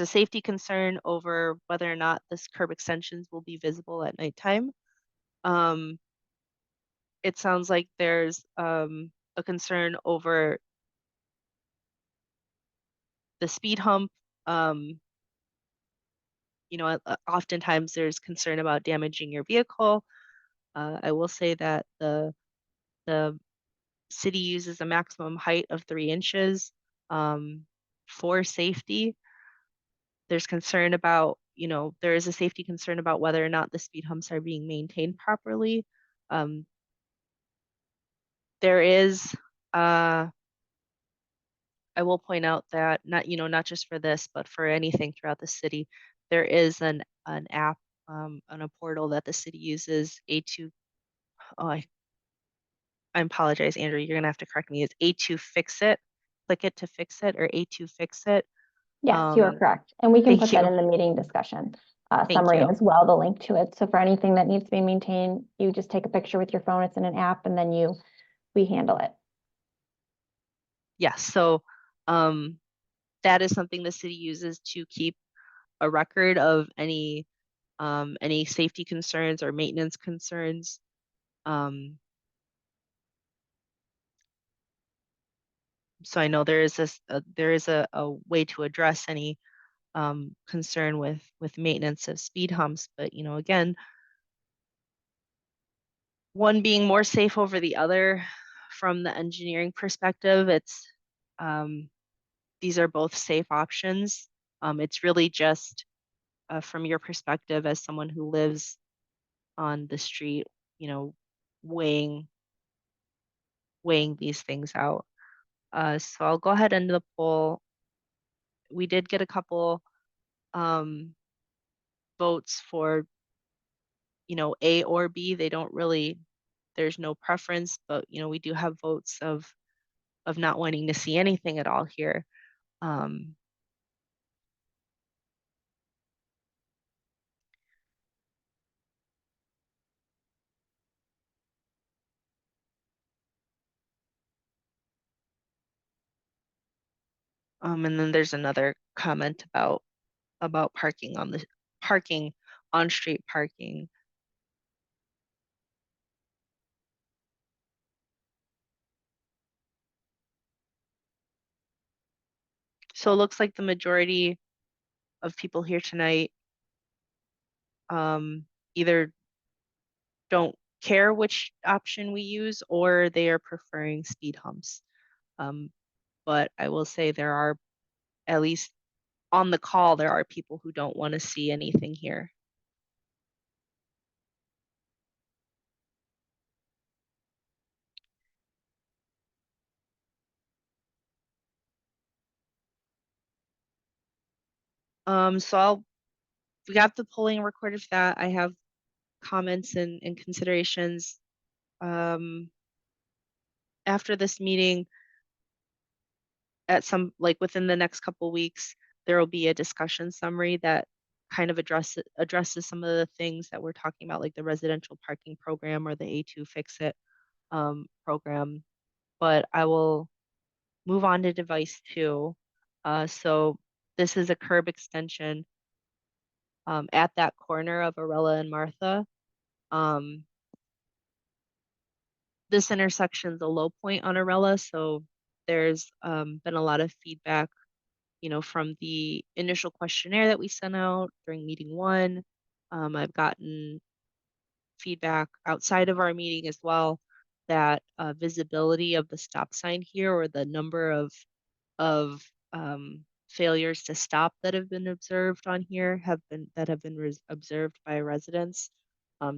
safety concern over whether or not this curb extensions will be visible at nighttime. It sounds like there's a concern over the speed hump. You know, oftentimes there's concern about damaging your vehicle. I will say that the city uses a maximum height of 3 inches for safety. There's concern about, you know, there is a safety concern about whether or not the speed humps are being maintained properly. There is, I will point out that not, you know, not just for this, but for anything throughout the city, there is an app, on a portal that the city uses, A2, oh, I apologize, Andrew, you're gonna have to correct me. It's A2 Fix It. Click it to fix it, or A2 Fix It. Yes, you are correct. And we can thank put that you. in the meeting discussion Thank summary you. as well, the link to it. So for anything that needs to be maintained, you just take a picture with your phone, it's in an app, and then we handle it. Yes, so that is something the city uses to keep a record of any safety concerns or maintenance concerns. So I know there is a way to address any concern with maintenance of speed humps, but you know, again, one being more safe over the other from the engineering perspective, it's these are both safe options. It's really just from your perspective as someone who lives on the street, you know, weighing these things out. So I'll go ahead and end the poll. We did get a couple votes for, you know, A or B. They don't really, there's no preference, but you know, we do have votes of not wanting to see anything at all here. And then there's another comment about parking on street parking. So it looks like the majority of people here tonight either don't care which option we use or they are preferring speed humps. But I will say there are, at least on the call, there are people who don't want to see anything here. So we got the polling recorded for that. I have comments and considerations. After this meeting, at some, like within the next couple weeks, there will be a discussion summary that kind of addresses some of the things that we're talking about, like the residential parking program or the A2 Fix It program. But I will move on to device 2. So this is a curb extension at that corner of Arella and Martha. This intersection is a low point on Arella, so there's been a lot of feedback, you know, from the initial questionnaire that we sent out during meeting 1. I've gotten feedback outside of our meeting as well that visibility of the stop sign here, or the number of failures to stop that have been observed on here have been observed by residents.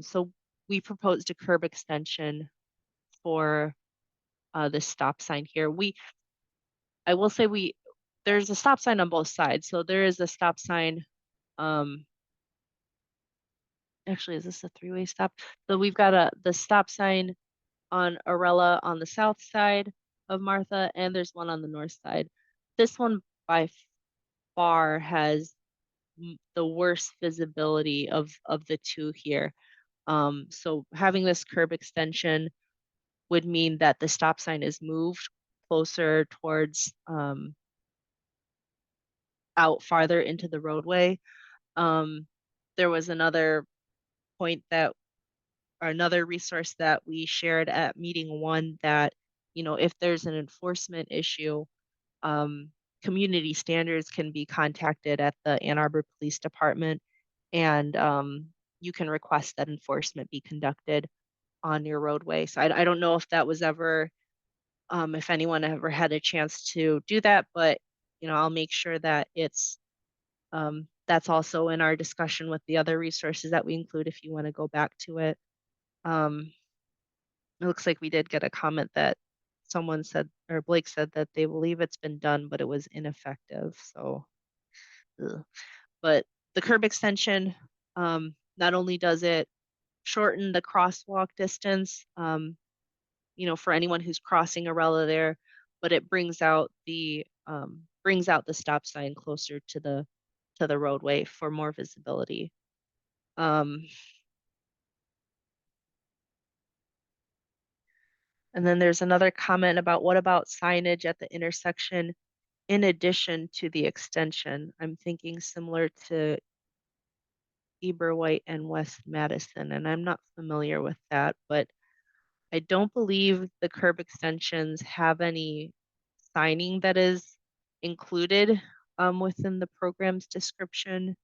So we proposed a curb extension for the stop sign here. I will say there's a stop sign on both sides. So there is a stop sign. Actually, is this a 3-way stop? So we've got the stop sign on Arella on the south side of Martha, and there's one on the north side. This one by far has the worst visibility of the two here. So having this curb extension would mean that the stop sign is moved closer towards out farther into the roadway. There was another point that, or another resource that we shared at meeting 1 that, you know, if there's an enforcement issue, community standards can be contacted at the Ann Arbor Police Department, and you can request that enforcement be conducted on your roadway. So I don't know if that was ever, if anyone ever had a chance to do that, but you know, I'll make sure that it's that's also in our discussion with the other resources that we include if you want to go back to it. It looks like we did get a comment that someone said, or Blake said, that they believe it's been done, but it was ineffective. So, ugh. But the curb extension, not only does it shorten the crosswalk distance, you know, for anyone who's crossing Arella there, but it brings out the stop sign closer to the roadway for more visibility. And then there's another comment about what about signage at the intersection in addition to the extension? I'm thinking similar to Eberwhite and West Madison, and I'm not familiar with that, but I don't believe the curb extensions have any signing that is included within the program's description.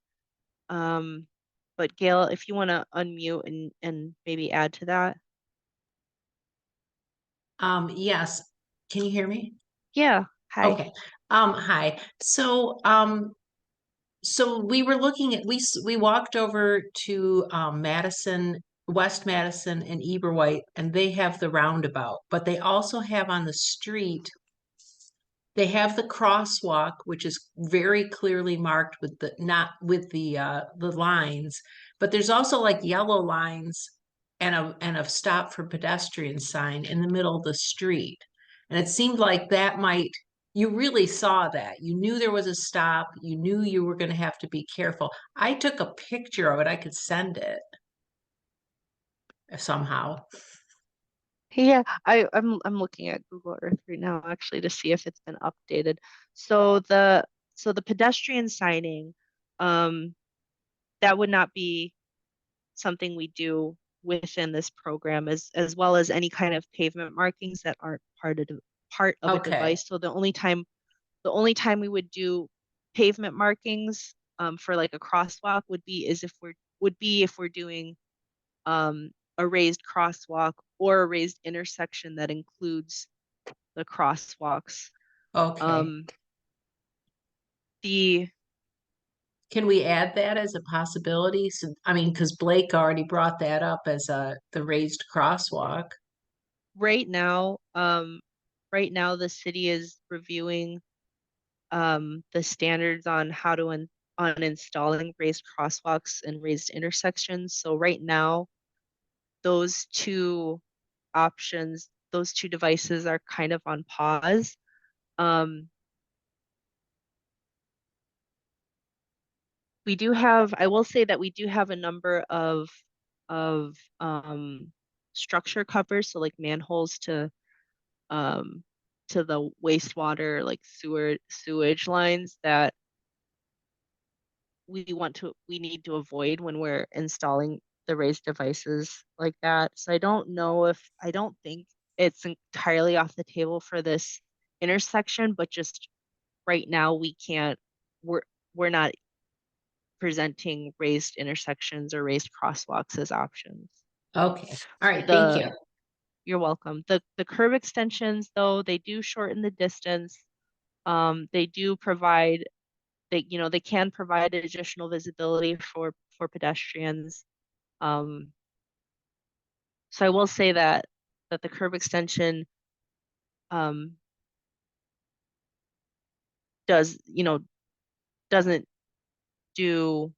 But Gail, if you want to unmute and maybe add to that. Yes. Can you hear me? Yeah. Hi. Okay. Hi. So we were looking at, we walked over to Madison, West Madison and Eberwhite, and they have the roundabout, but they also have on the street, they have the crosswalk, which is very clearly marked with the, not with the lines, but there's also like yellow lines and a stop for pedestrian sign in the middle of the street. And it seemed like that might, you really saw that. You knew there was a stop. You knew you were going to have to be careful. I took a picture of it. I could send it somehow. Yeah, I'm looking at Google Earth right now actually to see if it's been updated. So the pedestrian signing, that would not be something we do within this program, as well as any kind of pavement markings that aren't part of a Okay. device. So the only time we would do pavement markings for like a crosswalk would be if we're doing a raised crosswalk or a raised intersection that includes the crosswalks. Okay. Can we add that as a possibility? So, I mean, because Blake already brought that up as the raised crosswalk. Right now, the city is reviewing the standards on how to on installing raised crosswalks and raised intersections. So right now, those two options, those two devices are kind of on pause. We do have, I will say that we do have a number of structure covers, so like manholes to the wastewater, like sewage lines that we need to avoid when we're installing the raised devices like that. So I don't think it's entirely off the table for this intersection, but just right now we're not presenting raised intersections or raised crosswalks as options. Okay. All right. Thank you. You're welcome. The curb extensions, though, they do shorten the distance. They do provide, they can provide additional visibility for pedestrians. So I will say that the curb extension doesn't do,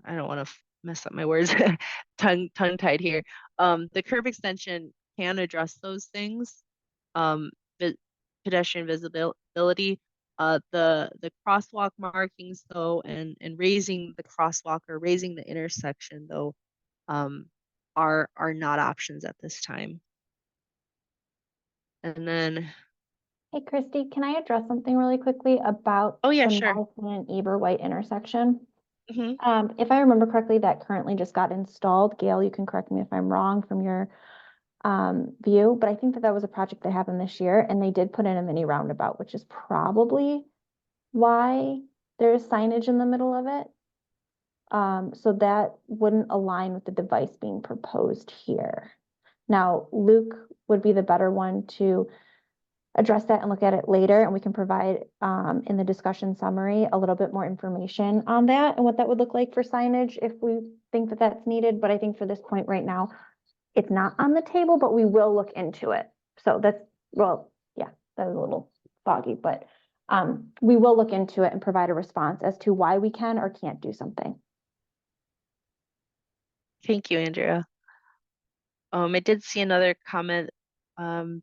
I don't want to mess up my words, tongue-tied here. The curb extension can address those things. Pedestrian visibility, the crosswalk markings though, and raising the crosswalk or raising the intersection though, are not options at this time. And then, Hey, Christy, can I address something really quickly about oh yeah, the sure. Madison and Eber White intersection? Hmm. If I remember correctly, that currently just got installed. Gail, you can correct me if I'm wrong from your view, but I think that that was a project that happened this year, and they did put in a mini roundabout, which is probably why there's signage in the middle of it. So that wouldn't align with the device being proposed here. Now, Luke would be the better one to address that and look at it later, and we can provide in the discussion summary a little bit more information on that and what that would look like for signage if we think that that's needed. But I think for this point right now, it's not on the table, but we will look into it. So that's, well, yeah, that was a little foggy, but we will look into it and provide a response as to why we can or can't do something. Thank you, Andrea. I did see another comment,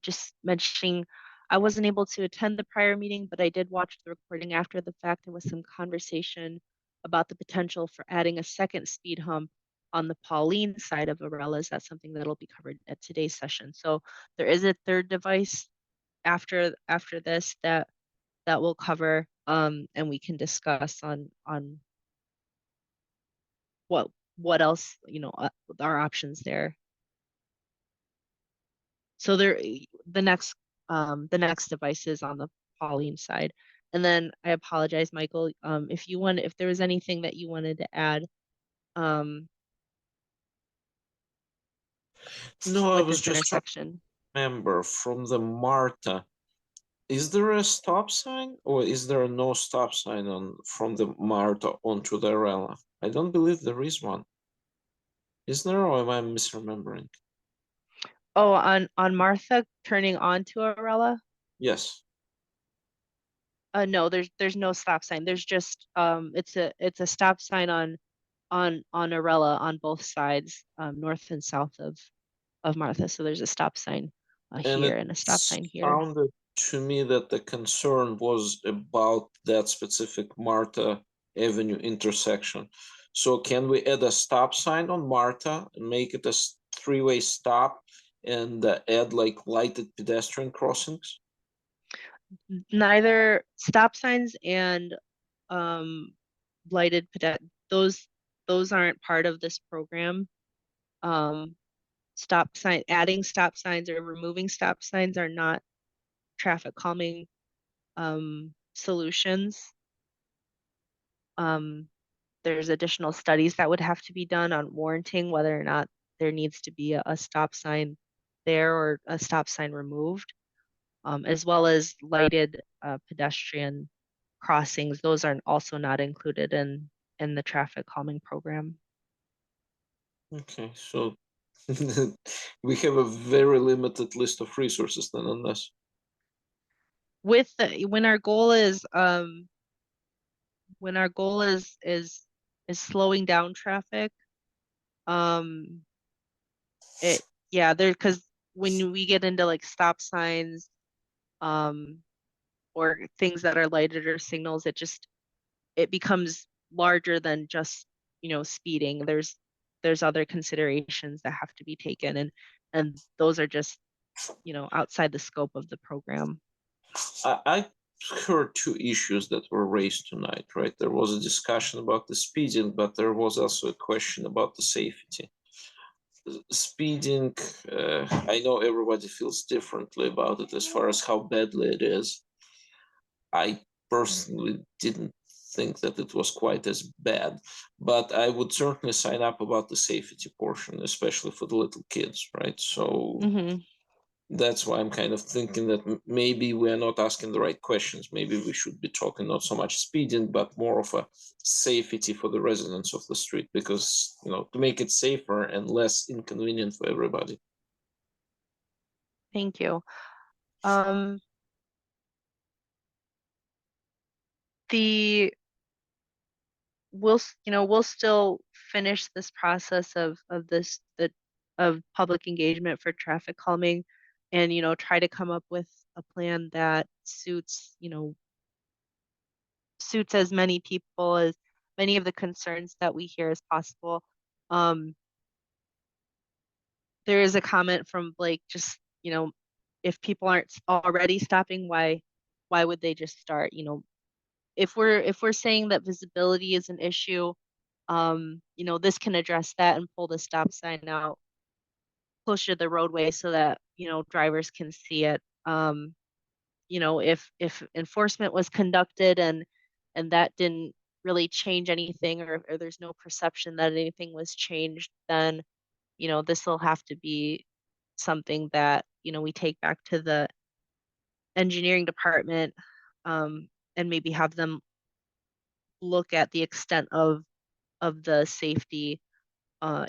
just mentioning I wasn't able to attend the prior meeting, but I did watch the recording after the fact. There was some conversation about the potential for adding a second speed hump on the Pauline side of Arella. Is that something that'll be covered at today's session? So there is a third device after this that we'll cover, and we can discuss on what else, our options there. So the next device is on the Pauline side. And then I apologize, Michael, if there was anything that you wanted to add, No, I with was this just trying intersection. to remember from the Marta. Is there a stop sign or is there no stop sign on from the Marta onto the Arella? I don't believe there is one. Is there, or am I misremembering? Oh, on Martha turning onto Arella? Yes. No, there's no stop sign. There's just it's a stop sign on Arella on both sides, north and south of Martha. So there's a stop sign And here it and a stop sign here. sounded to me that the concern was about that specific Marta Avenue intersection. So can we add a stop sign on Marta and make it a three-way stop and add like lighted pedestrian crossings? Neither stop signs and lighted those aren't part of this program. Adding stop signs or removing stop signs are not traffic calming solutions. There's additional studies that would have to be done on warranting whether or not there needs to be a stop sign there or a stop sign removed, as well as lighted pedestrian crossings. Those are also not included in the traffic calming program. Okay, so we have a very limited list of resources then on this. When our goal is slowing down traffic, because when we get into like stop signs, or things that are lighted or signals, it becomes larger than just speeding. There's other considerations that have to be taken, and those are just outside the scope of the program. I heard two issues that were raised tonight, right? There was a discussion about the speeding, but there was also a question about the safety. Speeding, I know everybody feels differently about it as far as how badly it is. I personally didn't think that it was quite as bad, but I would certainly sign up about the safety portion, especially for the little kids, right? So that's why I'm kind of thinking that maybe we're not asking the right questions. Maybe we should be talking not so much speeding, but more of a safety for the residents of the street, because, to make it safer and less inconvenient for everybody. Thank you. We'll still finish this process of public engagement for traffic calming, and try to come up with a plan that suits as many people, as many of the concerns that we hear as possible. There is a comment from Blake, just if people aren't already stopping, why would they just start? You know, if we're saying that visibility is an issue, you know, this can address that and pull the stop sign out closer to the roadway so that, you know, drivers can see it. You know, if enforcement was conducted and that didn't really change anything, or there's no perception that anything was changed, then, you know, this will have to be something that, you know, we take back to the engineering department, and maybe have them look at the extent of the safety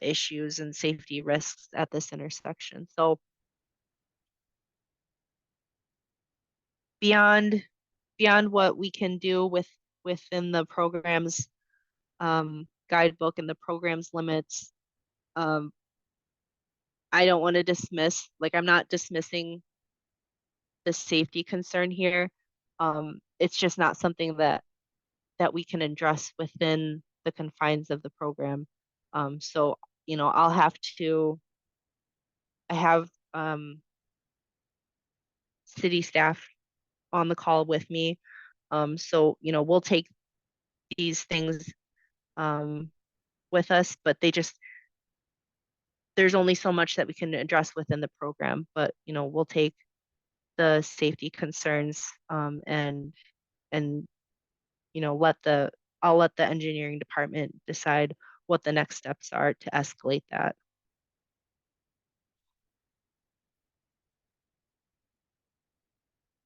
issues and safety risks at this intersection. So beyond what we can do within the program's guidebook and the program's limits, um, I don't want to dismiss, like, I'm not dismissing the safety concern here. It's just not something that we can address within the confines of the program. So, you know, I have city staff on the call with me. So, you know, we'll take these things with us, but there's only so much that we can address within the program. But, you know, we'll take the safety concerns, and you know, I'll let the engineering department decide what the next steps are to escalate that.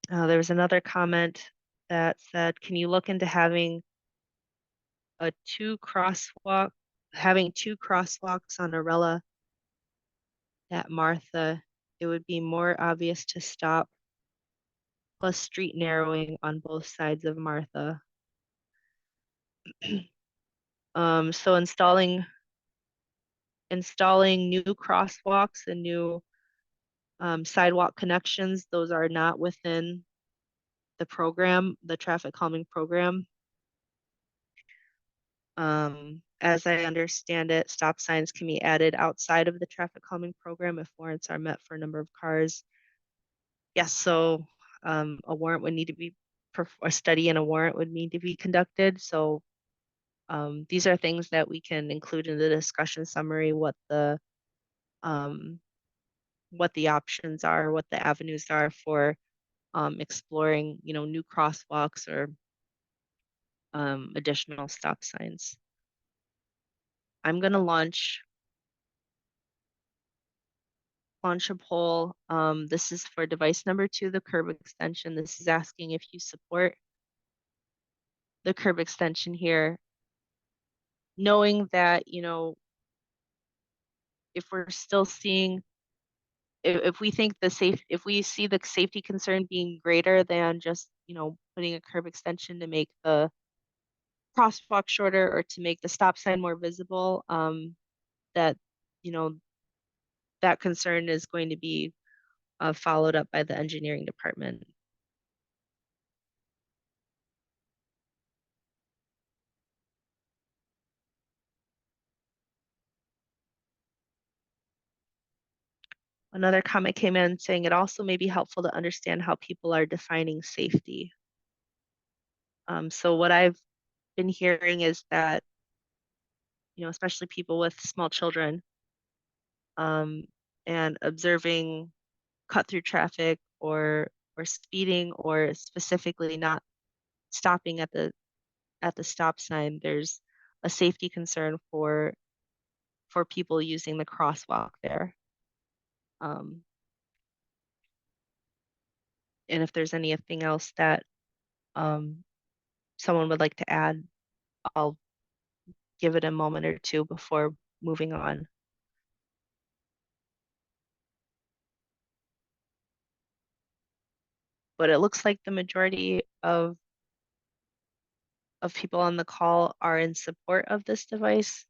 There was another comment that said, can you look into having having two crosswalks on Arella at Martha? It would be more obvious to stop, plus street narrowing on both sides of Martha. So installing new crosswalks and new sidewalk connections, those are not within the program, the traffic calming program. As I understand it, stop signs can be added outside of the traffic calming program if warrants are met for a number of cars. Yes, so a warrant would need to be, a study and a warrant would need to be conducted. So these are things that we can include in the discussion summary, what the options are, what the avenues are for exploring, you know, new crosswalks or additional stop signs. I'm going to launch a poll. This is for device number 2, the curb extension. This is asking if you support the curb extension here, knowing that, you know, if we're still seeing, if we think if we see the safety concern being greater than just, you know, putting a curb extension to make the crosswalk shorter or to make the stop sign more visible, that, you know, that concern is going to be followed up by the engineering department. Another comment came in saying it also may be helpful to understand how people are defining safety. So what I've been hearing is that, you know, especially people with small children, and observing cut through traffic or speeding or specifically not stopping at the stop sign, there's a safety concern for people using the crosswalk there. And if there's anything else that someone would like to add, I'll give it a moment or two before moving on. But it looks like the majority of people on the call are in support of this device.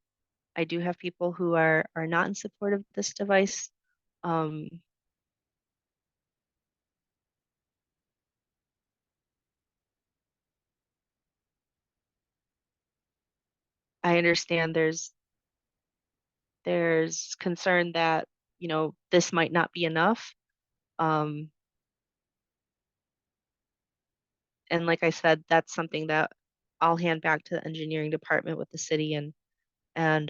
I do have people who are not in support of this device. I understand there's concern that, you know, this might not be enough. and like I said, that's something that I'll hand back to the engineering department with the city, and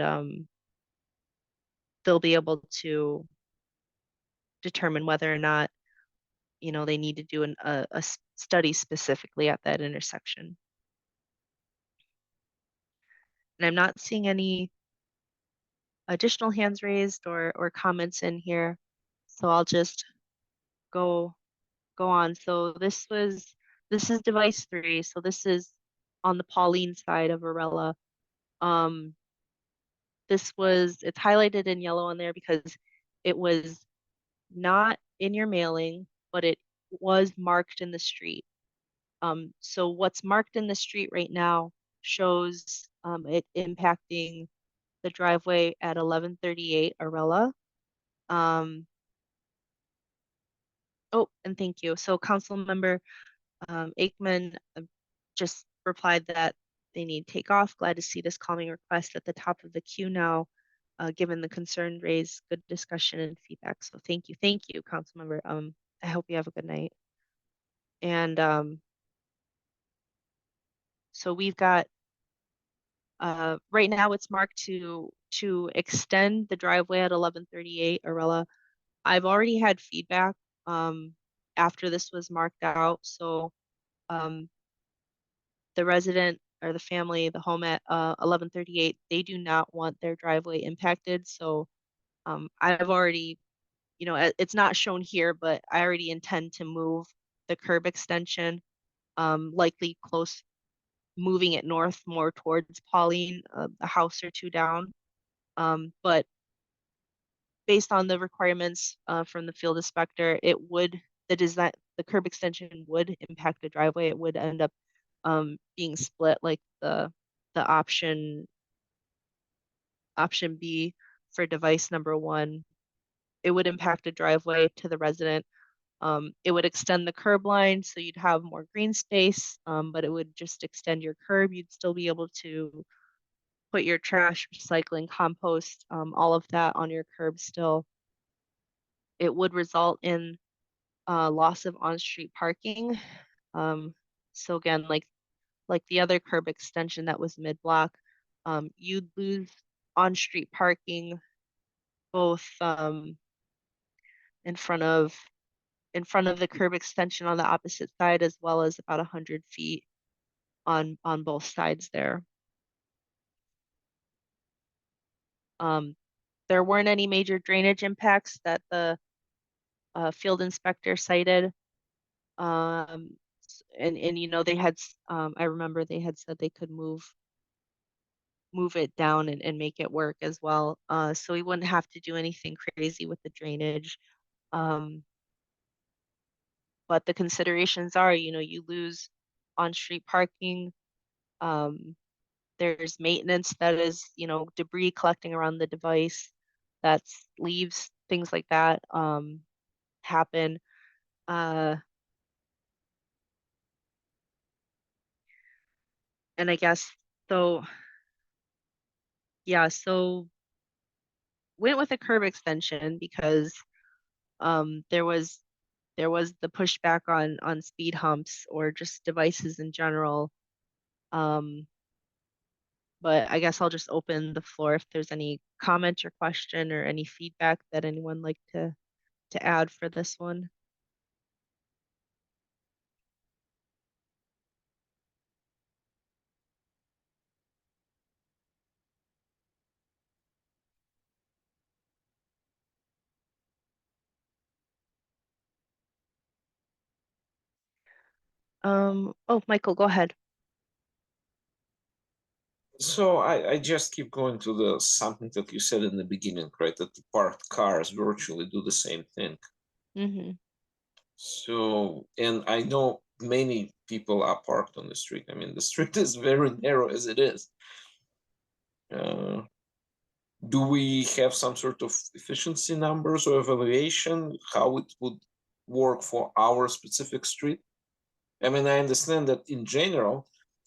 they'll be able to determine whether or not, you know, they need to do a study specifically at that intersection. And I'm not seeing any additional hands raised or comments in here. So I'll just go on. So this is device 3. So this is on the Pauline side of Arella. It's highlighted in yellow on there because it was not in your mailing, but it was marked in the street. So what's marked in the street right now shows it impacting the driveway at 1138 Arella. Oh, and thank you. So Councilmember Aikman just replied that they need takeoff. Glad to see this calming request at the top of the queue now, given the concern raised, good discussion and feedback. So thank you, Councilmember. I hope you have a good night. And so we've got right now it's marked to extend the driveway at 1138 Arella. I've already had feedback after this was marked out. So the resident or the family, the home at 1138, they do not want their driveway impacted. So I've already, you know, it's not shown here, but I already intend to move the curb extension, likely moving it north more towards Pauline, a house or two down. But based on the requirements from the field inspector, the curb extension would impact the driveway. It would end up being split like the option B for device number 1. It would impact a driveway to the resident. It would extend the curb line, so you'd have more green space, but it would just extend your curb. You'd still be able to put your trash, recycling, compost, all of that on your curb still. It would result in loss of on-street parking. So again, like the other curb extension that was mid-block, you'd lose on-street parking both in front of the curb extension on the opposite side, as well as about 100 feet on both sides there. There weren't any major drainage impacts that the field inspector cited. And you know, they had I remember they had said they could move it down and make it work as well. So we wouldn't have to do anything crazy with the drainage. But the considerations are, you know, you lose on-street parking. There's maintenance that is, you know, debris collecting around the device, that's leaves, things like that happen. And I guess so, yeah, so went with a curb extension because there was the pushback on speed humps or just devices in general. But I guess I'll just open the floor if there's any comment or question or any feedback that anyone like to add for this one. Oh, Michael, go ahead. So I just keep going to the something that you said in the beginning, right? That the parked cars virtually do the same thing. Mm-hmm. So, and I know many people are parked on the street. I mean, the street is very narrow as it is. Do we have some sort of efficiency numbers or evaluation, how it would work for our specific street? I mean, I understand that in general,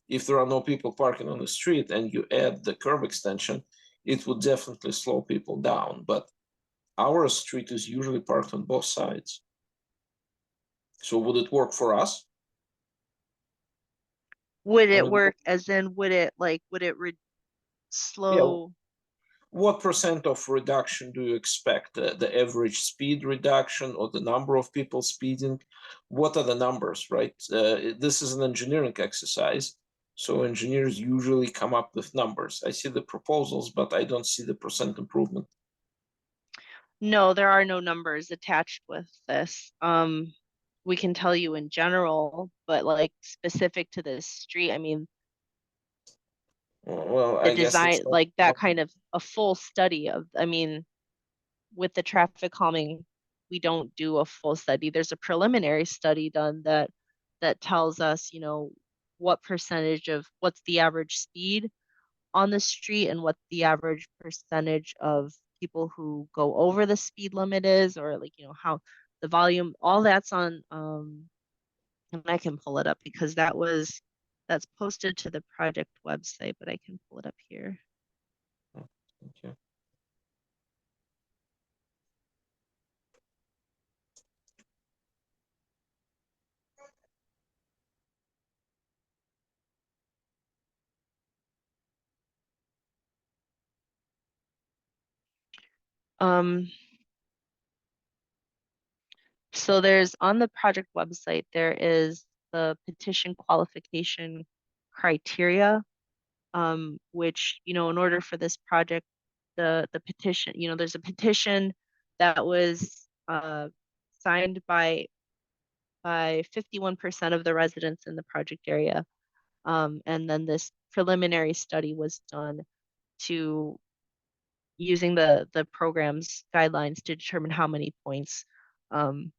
if there are no people parking on the street and you add the curb extension, it would definitely slow people down. But our street is usually parked on both sides. So would it work for us? Would I it mean, work as in, would it slow? what percent of reduction do you expect? The average speed reduction or the number of people speeding? What are the numbers, right? This is an engineering exercise. So engineers usually come up with numbers. I see the proposals, but I don't see the percent improvement. No, there are no numbers attached with this. We can tell you in general, but like specific to this street, I mean, Well, the I guess it's design, like that kind of a full study of, I mean, with the traffic calming, we don't do a full study. There's a preliminary study done that tells us, you know, what percentage of what's the average speed on the street and what the average percentage of people who go over the speed limit is, or like, you know, how the volume, all that's on, and I can pull it up because that's posted to the project website, but I can pull it up here. okay. Um, so there's on the project website, there is the petition qualification criteria, which, you know, in order for this project, the petition, you know, there's a petition that was signed by 51% of the residents in the project area. And then this preliminary study was done to using the program's guidelines to determine how many points um,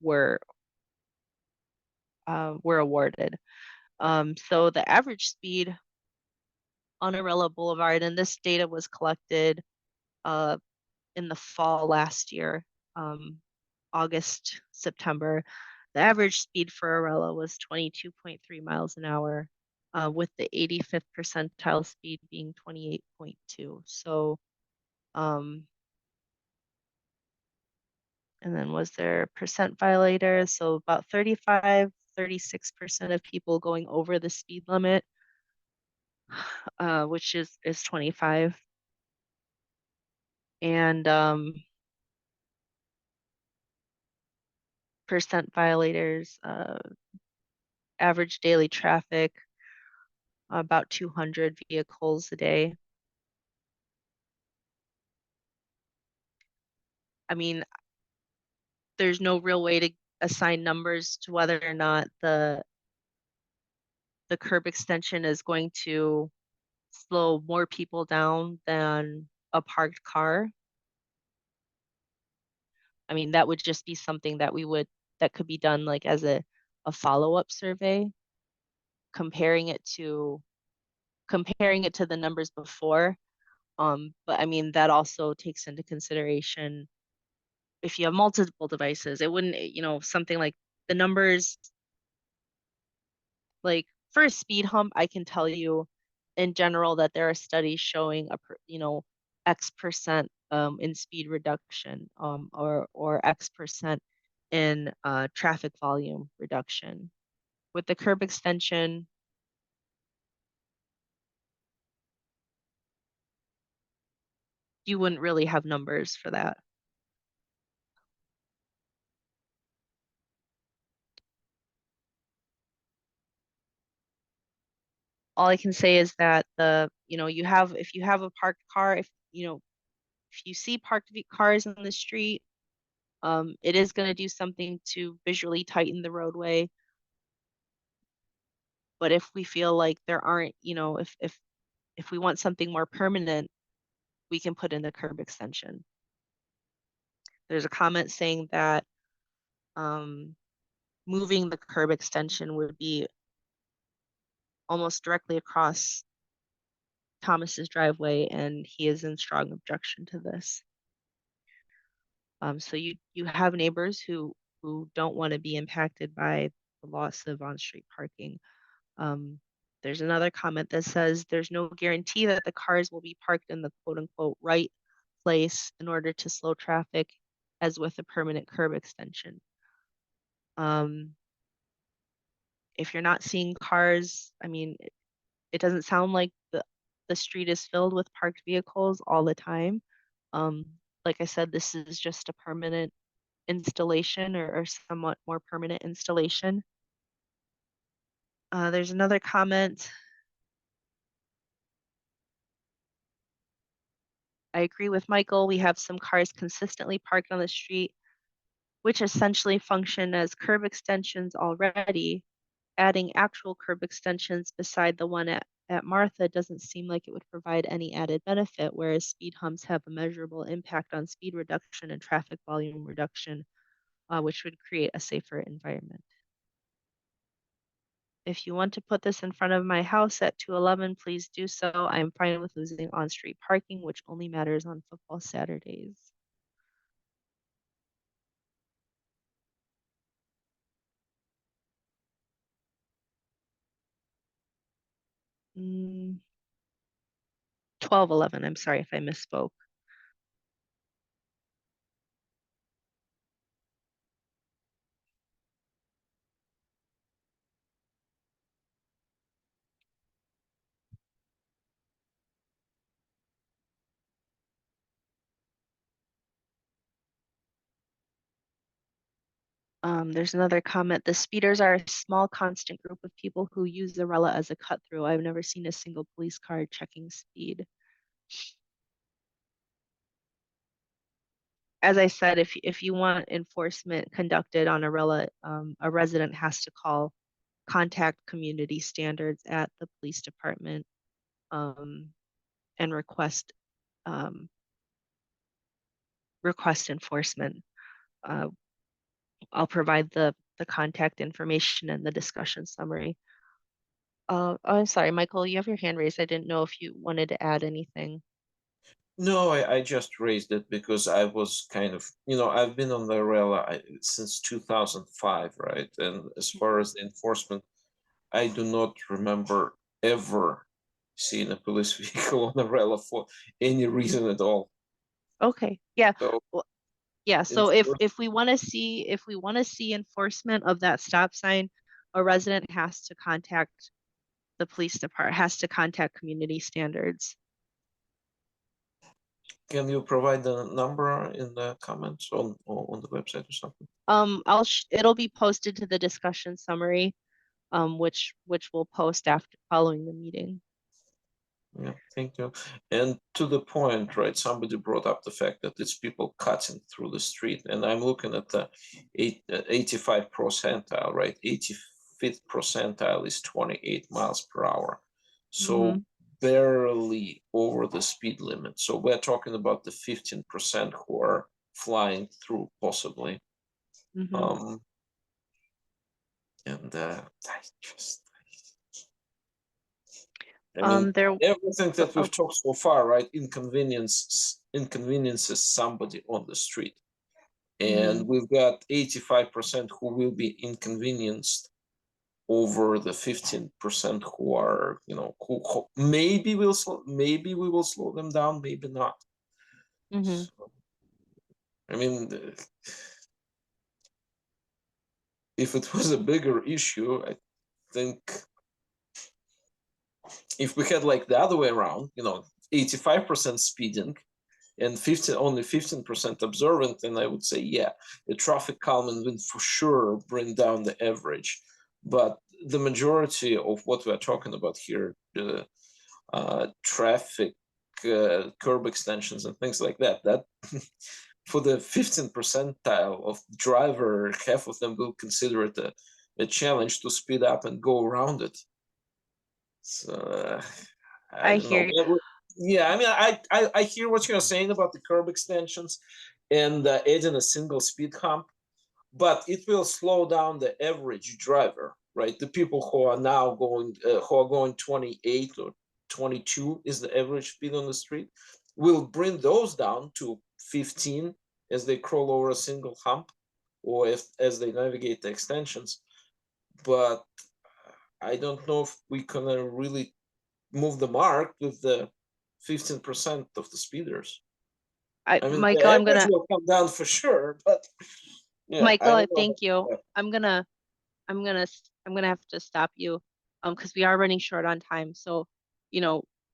were were awarded. So the average speed on Arella Boulevard, and this data was collected uh, in the fall last year, August, September. The average speed for Arella was 22.3 miles an hour, with the 85th percentile speed being 28.2. So, and then was there percent violators? So about 36% of people going over the speed limit, which is 25. And percent violators, average daily traffic, about 200 vehicles a day. I mean, there's no real way to assign numbers to whether or not the curb extension is going to slow more people down than a parked car. I mean, that would just be something that that could be done like as a follow-up survey, comparing it to the numbers before. But I mean, that also takes into consideration if you have multiple devices, it wouldn't, you know, something like the numbers, like for a speed hump, I can tell you in general that there are studies showing you know, X percent in speed reduction, or X percent in traffic volume reduction. With the curb extension, you wouldn't really have numbers for that. All I can say is that you know, if you have a parked car, if you know, if you see parked cars in the street, it is going to do something to visually tighten the roadway. But if we feel like there aren't, you know, if we want something more permanent, we can put in the curb extension. There's a comment saying that moving the curb extension would be almost directly across Thomas's driveway, and he is in strong objection to this. So you have neighbors who don't want to be impacted by the loss of on-street parking. There's another comment that says there's no guarantee that the cars will be parked in the quote unquote right place in order to slow traffic as with a permanent curb extension. if you're not seeing cars, I mean, it doesn't sound like the street is filled with parked vehicles all the time. Like I said, this is just a permanent installation or somewhat more permanent installation. There's another comment. I agree with Michael. We have some cars consistently parked on the street, which essentially function as curb extensions already. Adding actual curb extensions beside the one at Martha doesn't seem like it would provide any added benefit, whereas speed humps have a measurable impact on speed reduction and traffic volume reduction, which would create a safer environment. If you want to put this in front of my house at 211, please do so. I'm fine with losing on-street parking, which only matters on football Saturdays. Mm, 1211, I'm sorry if I misspoke. There's another comment. The speeders are a small constant group of people who use Arella as a cut through. I've never seen a single police car checking speed. As I said, if you want enforcement conducted on Arella, a resident has to contact community standards at the police department and request enforcement. I'll provide the contact information and the discussion summary. Oh, I'm sorry, Michael, you have your hand raised. I didn't know if you wanted to add anything. No, I just raised it because I was kind of, I've been on the Arella since 2005, right? And as far as the enforcement, I do not remember ever seeing a police vehicle on Arella for any reason at all. Okay, yeah. So Well, yeah, so if enforce- we want to see enforcement of that stop sign, a resident has to contact the police department, has to contact community standards. Can you provide the number in the comments on the website or something? It'll be posted to the discussion summary, which we'll post after following the meeting. Yeah, thank you. And to the point, right, somebody brought up the fact that it's people cutting through the street, and I'm looking at the 85 percentile, right? 85th percentile is 28 miles per hour. So barely over the speed limit. So we're talking about the 15% who are flying through possibly. And I mean, everything that we've talked so far, right? Inconveniences somebody on the street. And we've got 85% who will be inconvenienced over the 15% who are, who maybe we will slow them down, maybe not. So, I mean, if it was a bigger issue, I think if we had like the other way around, 85% speeding and only 15% observant, then I would say, yeah, the traffic calming will for sure bring down the average. But the majority of what we're talking about here, the traffic curb extensions and things like that, that for the 15 percentile of driver, half of them will consider it a challenge to speed up and go around it. So I hear you. Yeah, I mean, I hear what you're saying about the curb extensions and adding a single speed hump, but it will slow down the average driver, right? The people who are now going 28 or 22 is the average speed on the street, will bring those down to 15 as they crawl over a single hump or as they navigate the extensions. But I don't know if we can really move the mark with the 15% of the speeders. I mean, Michael, the average will come down for sure, but yeah, Michael, thank you. I'm gonna I'm gonna have to stop you, because we are running short on time. So,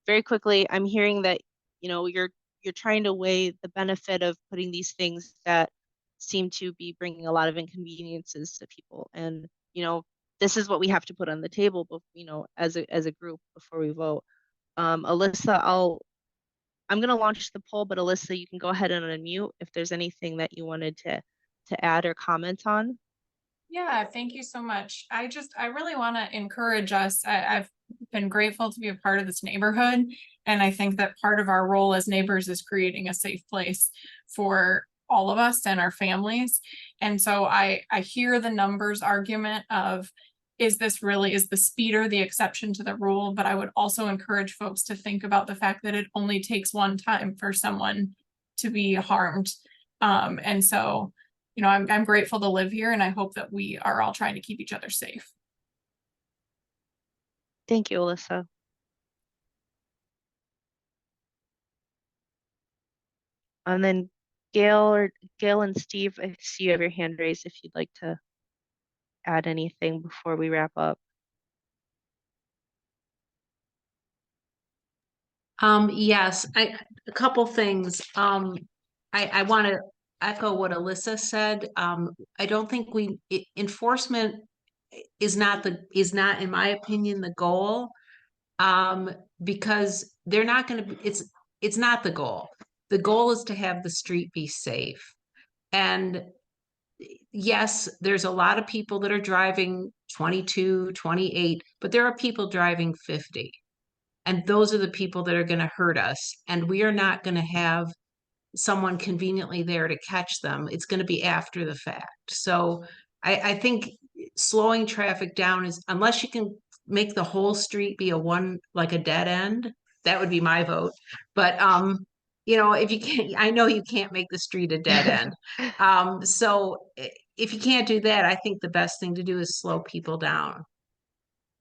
very quickly, I'm hearing that, you're trying to weigh the benefit of putting these things that seem to be bringing a lot of inconveniences to people. And, this is what we have to put on the table, but, as a group before we vote. Alyssa, I'm gonna launch the poll, but Alyssa, you can go ahead and unmute if there's anything that you wanted to add or comment on. Yeah, thank you so much. I really want to encourage us. I've been grateful to be a part of this neighborhood. And I think that part of our role as neighbors is creating a safe place for all of us and our families. And so I hear the numbers argument of, is the speeder the exception to the rule? But I would also encourage folks to think about the fact that it only takes one time for someone to be harmed. And so I'm grateful to live here, and I hope that we are all trying to keep each other safe. Thank you, Alyssa. And then Gail and Steve, I see you have your hand raised if you'd like to add anything before we wrap up. Yes, a couple things. I want to echo what Alyssa said. I don't think enforcement is not, in my opinion, the goal. Because they're not going to be, it's not the goal. The goal is to have the street be safe. And yes, there's a lot of people that are driving 22, 28, but there are people driving 50. And those are the people that are going to hurt us. And we are not going to have someone conveniently there to catch them. It's going to be after the fact. So I think slowing traffic down is, unless you can make the whole street be like a dead end, that would be my vote. But if you can't, I know you can't make the street a dead end. So if you can't do that, I think the best thing to do is slow people down.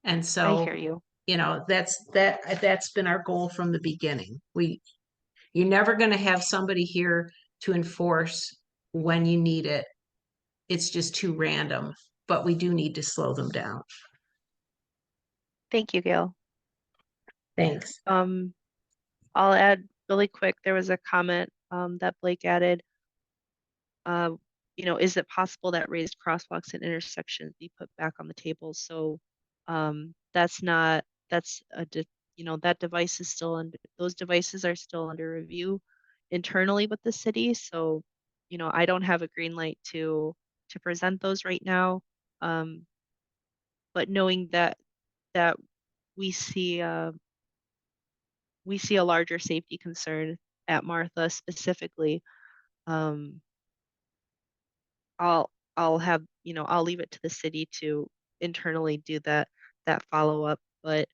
And so I hear you. That's been our goal from the beginning. You're never going to have somebody here to enforce when you need it. It's just too random, but we do need to slow them down. Thank you, Gail. Thanks. I'll add really quick. There was a comment that Blake added. Is it possible that raised crosswalks and intersections be put back on the table? So that device is still under, those devices are still under review internally with the city. So, I don't have a green light to present those right now. But knowing that we see a larger safety concern at Martha specifically, I'll leave it to the city to internally do that follow-up. But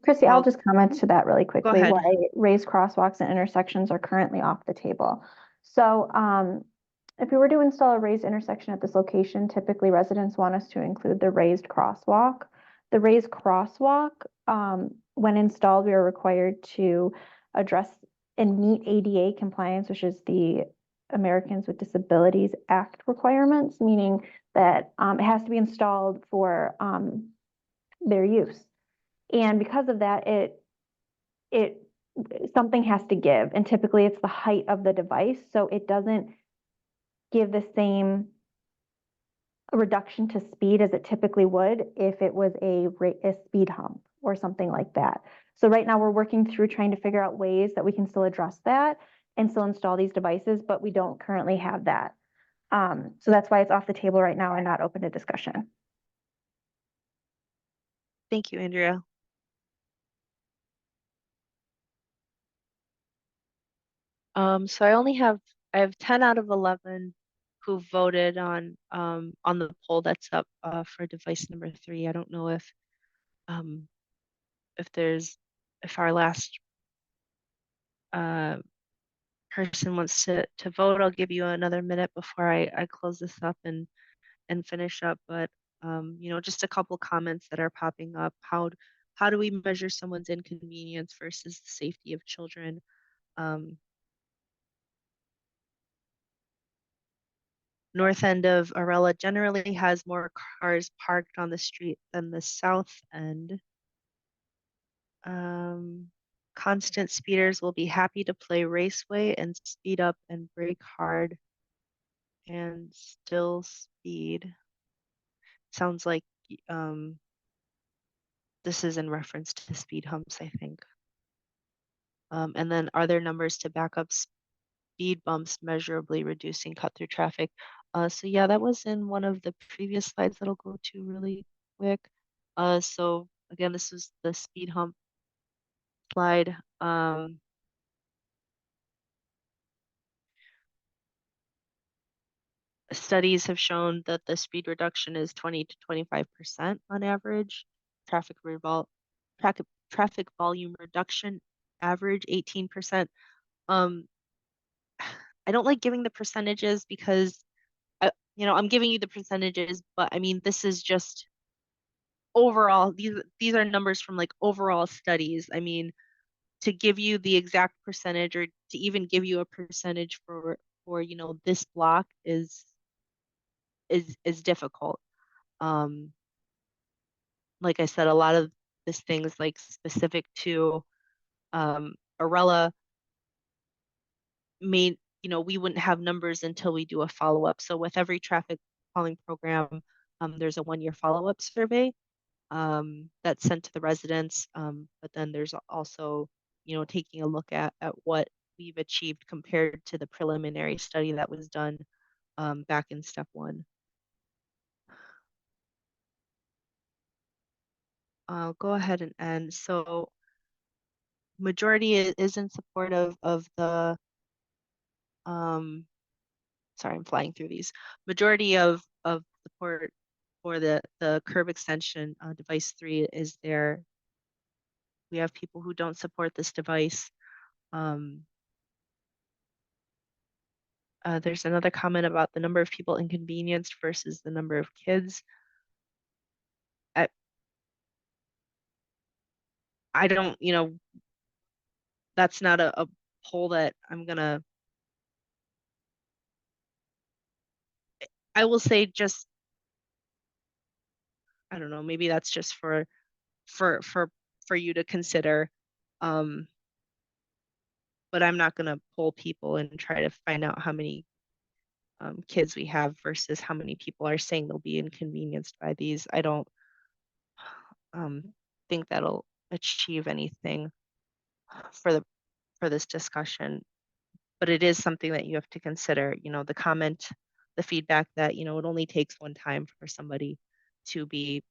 Chrissy, I'll I'll just comment to that really quickly. ahead. Why raised crosswalks and intersections are currently off the table. So if we were to install a raised intersection at this location, typically residents want us to include the raised crosswalk. The raised crosswalk, when installed, we are required to address and meet ADA compliance, which is the Americans with Disabilities Act requirements, meaning that it has to be installed for their use. And because of that, something has to give. And typically it's the height of the device. So it doesn't give the same reduction to speed as it typically would if it was a speed hump or something like that. So right now we're working through trying to figure out ways that we can still address that and still install these devices, but we don't currently have that. So that's why it's off the table right now and not open to discussion. Thank you, Andrea. So I have 10 out of 11 who voted on the poll that's up for device number 3. I don't know if our last person wants to vote. I'll give you another minute before I close this up and finish up. But just a couple comments that are popping up. How do we measure someone's inconvenience versus the safety of children? North end of Arella generally has more cars parked on the street than the south end. Constant speeders will be happy to play raceway and speed up and brake hard and still speed. Sounds like this is in reference to speed humps, I think. And then are there numbers to back up speed bumps measurably reducing cut through traffic? So yeah, that was in one of the previous slides that I'll go to really quick. So again, this was the speed hump slide. Studies have shown that the speed reduction is 20 to 25% on average. Traffic volume reduction average 18%. I don't like giving the percentages because I'm giving you the percentages, but I mean this is just overall. These are numbers from like overall studies. I mean, to give you the exact percentage or to even give you a percentage for this block is difficult. Like I said, a lot of this things like specific to Arella we wouldn't have numbers until we do a follow-up. So with every traffic calling program, there's a 1-year follow-up survey that's sent to the residents. But then there's also, taking a look at what we've achieved compared to the preliminary study that was done back in step 1. I'll go ahead and end. So majority is in support of the sorry, I'm flying through these. Majority of support for the curb extension device 3 is there. We have people who don't support this device. There's another comment about the number of people inconvenienced versus the number of kids. I don't, that's not a poll that I will say just, I don't know, maybe that's just for you to consider. But I'm not going to poll people and try to find out how many kids we have versus how many people are saying they'll be inconvenienced by these. I don't think that'll achieve anything for this discussion, but it is something that you have to consider. The comment, the feedback that it only takes one time for somebody to be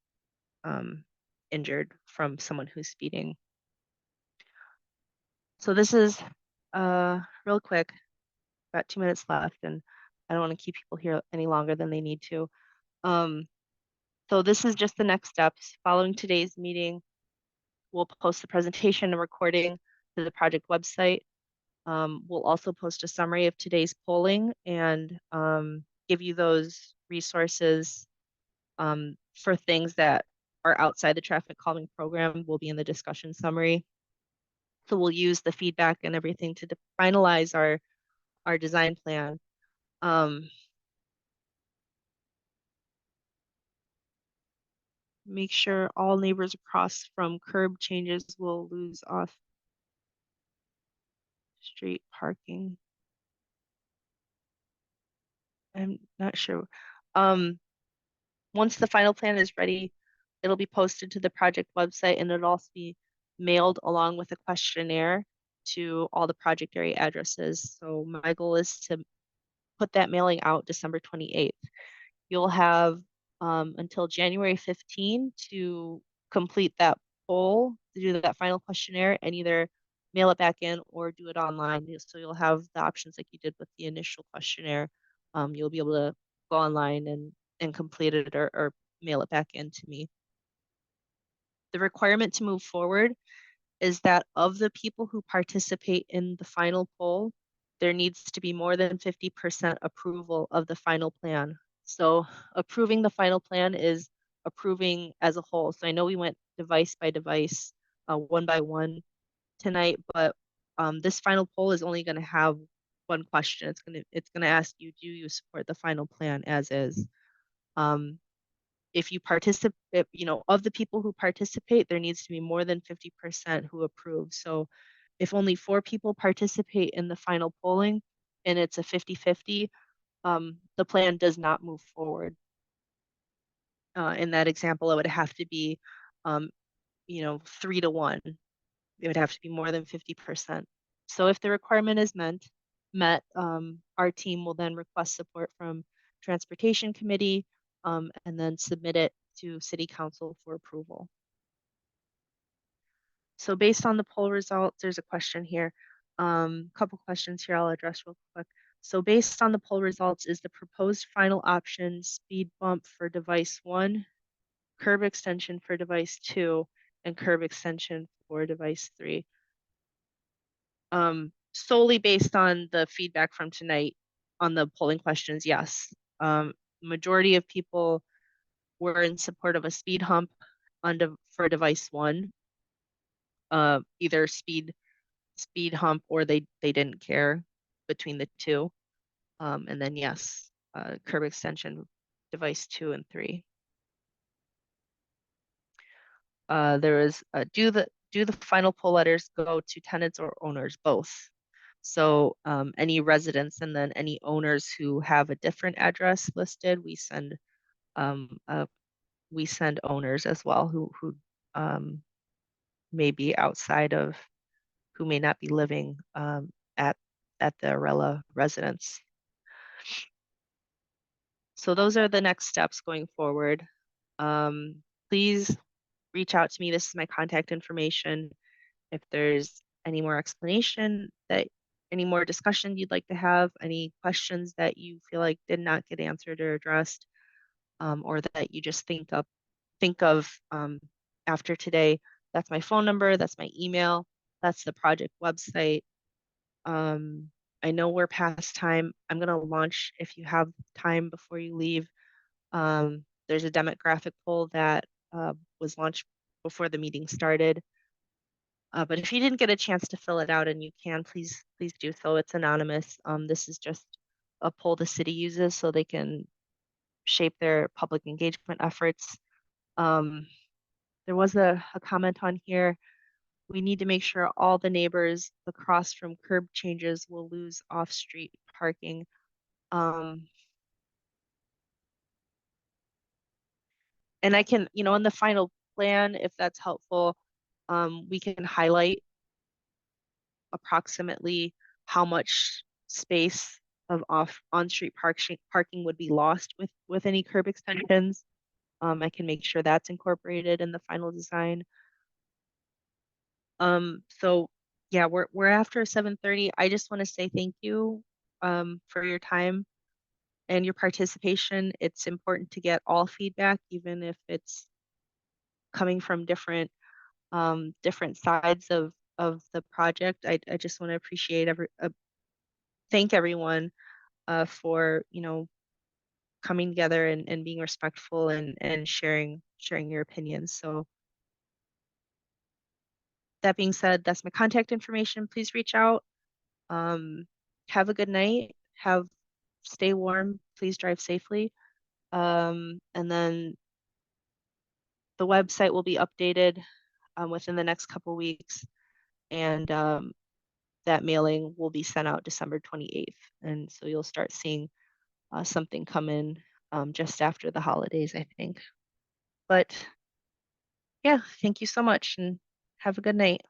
injured from someone who's speeding. So this is real quick, about 2 minutes left, and I don't want to keep people here any longer than they need to. So this is just the next steps. Following today's meeting, we'll post the presentation and recording to the project website. We'll also post a summary of today's polling and give you those resources for things that are outside the traffic calming program will be in the discussion summary. So we'll use the feedback and everything to finalize our design plan. Make sure all neighbors across from curb changes will lose off street parking. I'm not sure. Once the final plan is ready, it'll be posted to the project website and it'll also be mailed along with a questionnaire to all the project area addresses. So my goal is to put that mailing out December 28th. You'll have until January 15 to complete that poll, to do that final questionnaire and either mail it back in or do it online. So you'll have the options like you did with the initial questionnaire. You'll be able to go online and complete it or mail it back in to me. The requirement to move forward is that of the people who participate in the final poll, there needs to be more than 50% approval of the final plan. So approving the final plan is approving as a whole. So I know we went device by device, one by one tonight, but this final poll is only going to have one question. It's gonna ask you, do you support the final plan as is? If you participate, you know, of the people who participate, there needs to be more than 50% who approve. So if only 4 people participate in the final polling and it's a 50-50, the plan does not move forward. In that example, it would have to be, you know, 3 to 1. It would have to be more than 50%. So if the requirement is met, our team will then request support from Transportation Committee, and then submit it to City Council for approval. So based on the poll results, there's a question here. Couple questions here I'll address real quick. So based on the poll results, is the proposed final option speed bump for device 1, curb extension for device 2, and curb extension for device 3? Solely based on the feedback from tonight on the polling questions, yes. Majority of people were in support of a speed hump for device 1. Either speed hump or they didn't care between the two. And then yes, curb extension device 2 and 3. There is do the final poll letters go to tenants or owners? Both. So any residents and then any owners who have a different address listed, we send owners as well who may be outside of, who may not be living at the Arella residence. So those are the next steps going forward. Please reach out to me. This is my contact information. If there's any more explanation, any more discussion you'd like to have, any questions that you feel like did not get answered or addressed, or that you just think of after today, that's my phone number, that's my email, that's the project website. I know we're past time. I'm going to launch, if you have time before you leave, there's a demographic poll that was launched before the meeting started. But if you didn't get a chance to fill it out and you can, please do so. It's anonymous. This is just a poll the city uses so they can shape their public engagement efforts. There was a comment on here. We need to make sure all the neighbors across from curb changes will lose off-street parking. And I can, you know, in the final plan, if that's helpful, we can highlight approximately how much space of on-street parking would be lost with any curb extensions. I can make sure that's incorporated in the final design. So yeah, we're after 7:30. I just want to say thank you for your time and your participation. It's important to get all feedback, even if it's coming from different sides of the project. I just want to appreciate thank everyone for, you know, coming together and being respectful and sharing your opinions. So that being said, that's my contact information. Please reach out. Have a good night. Stay warm. Please drive safely. And then the website will be updated within the next couple weeks, and that mailing will be sent out December 28th. And so you'll start seeing something come in just after the holidays, I think. But yeah, thank you so much and have a good night.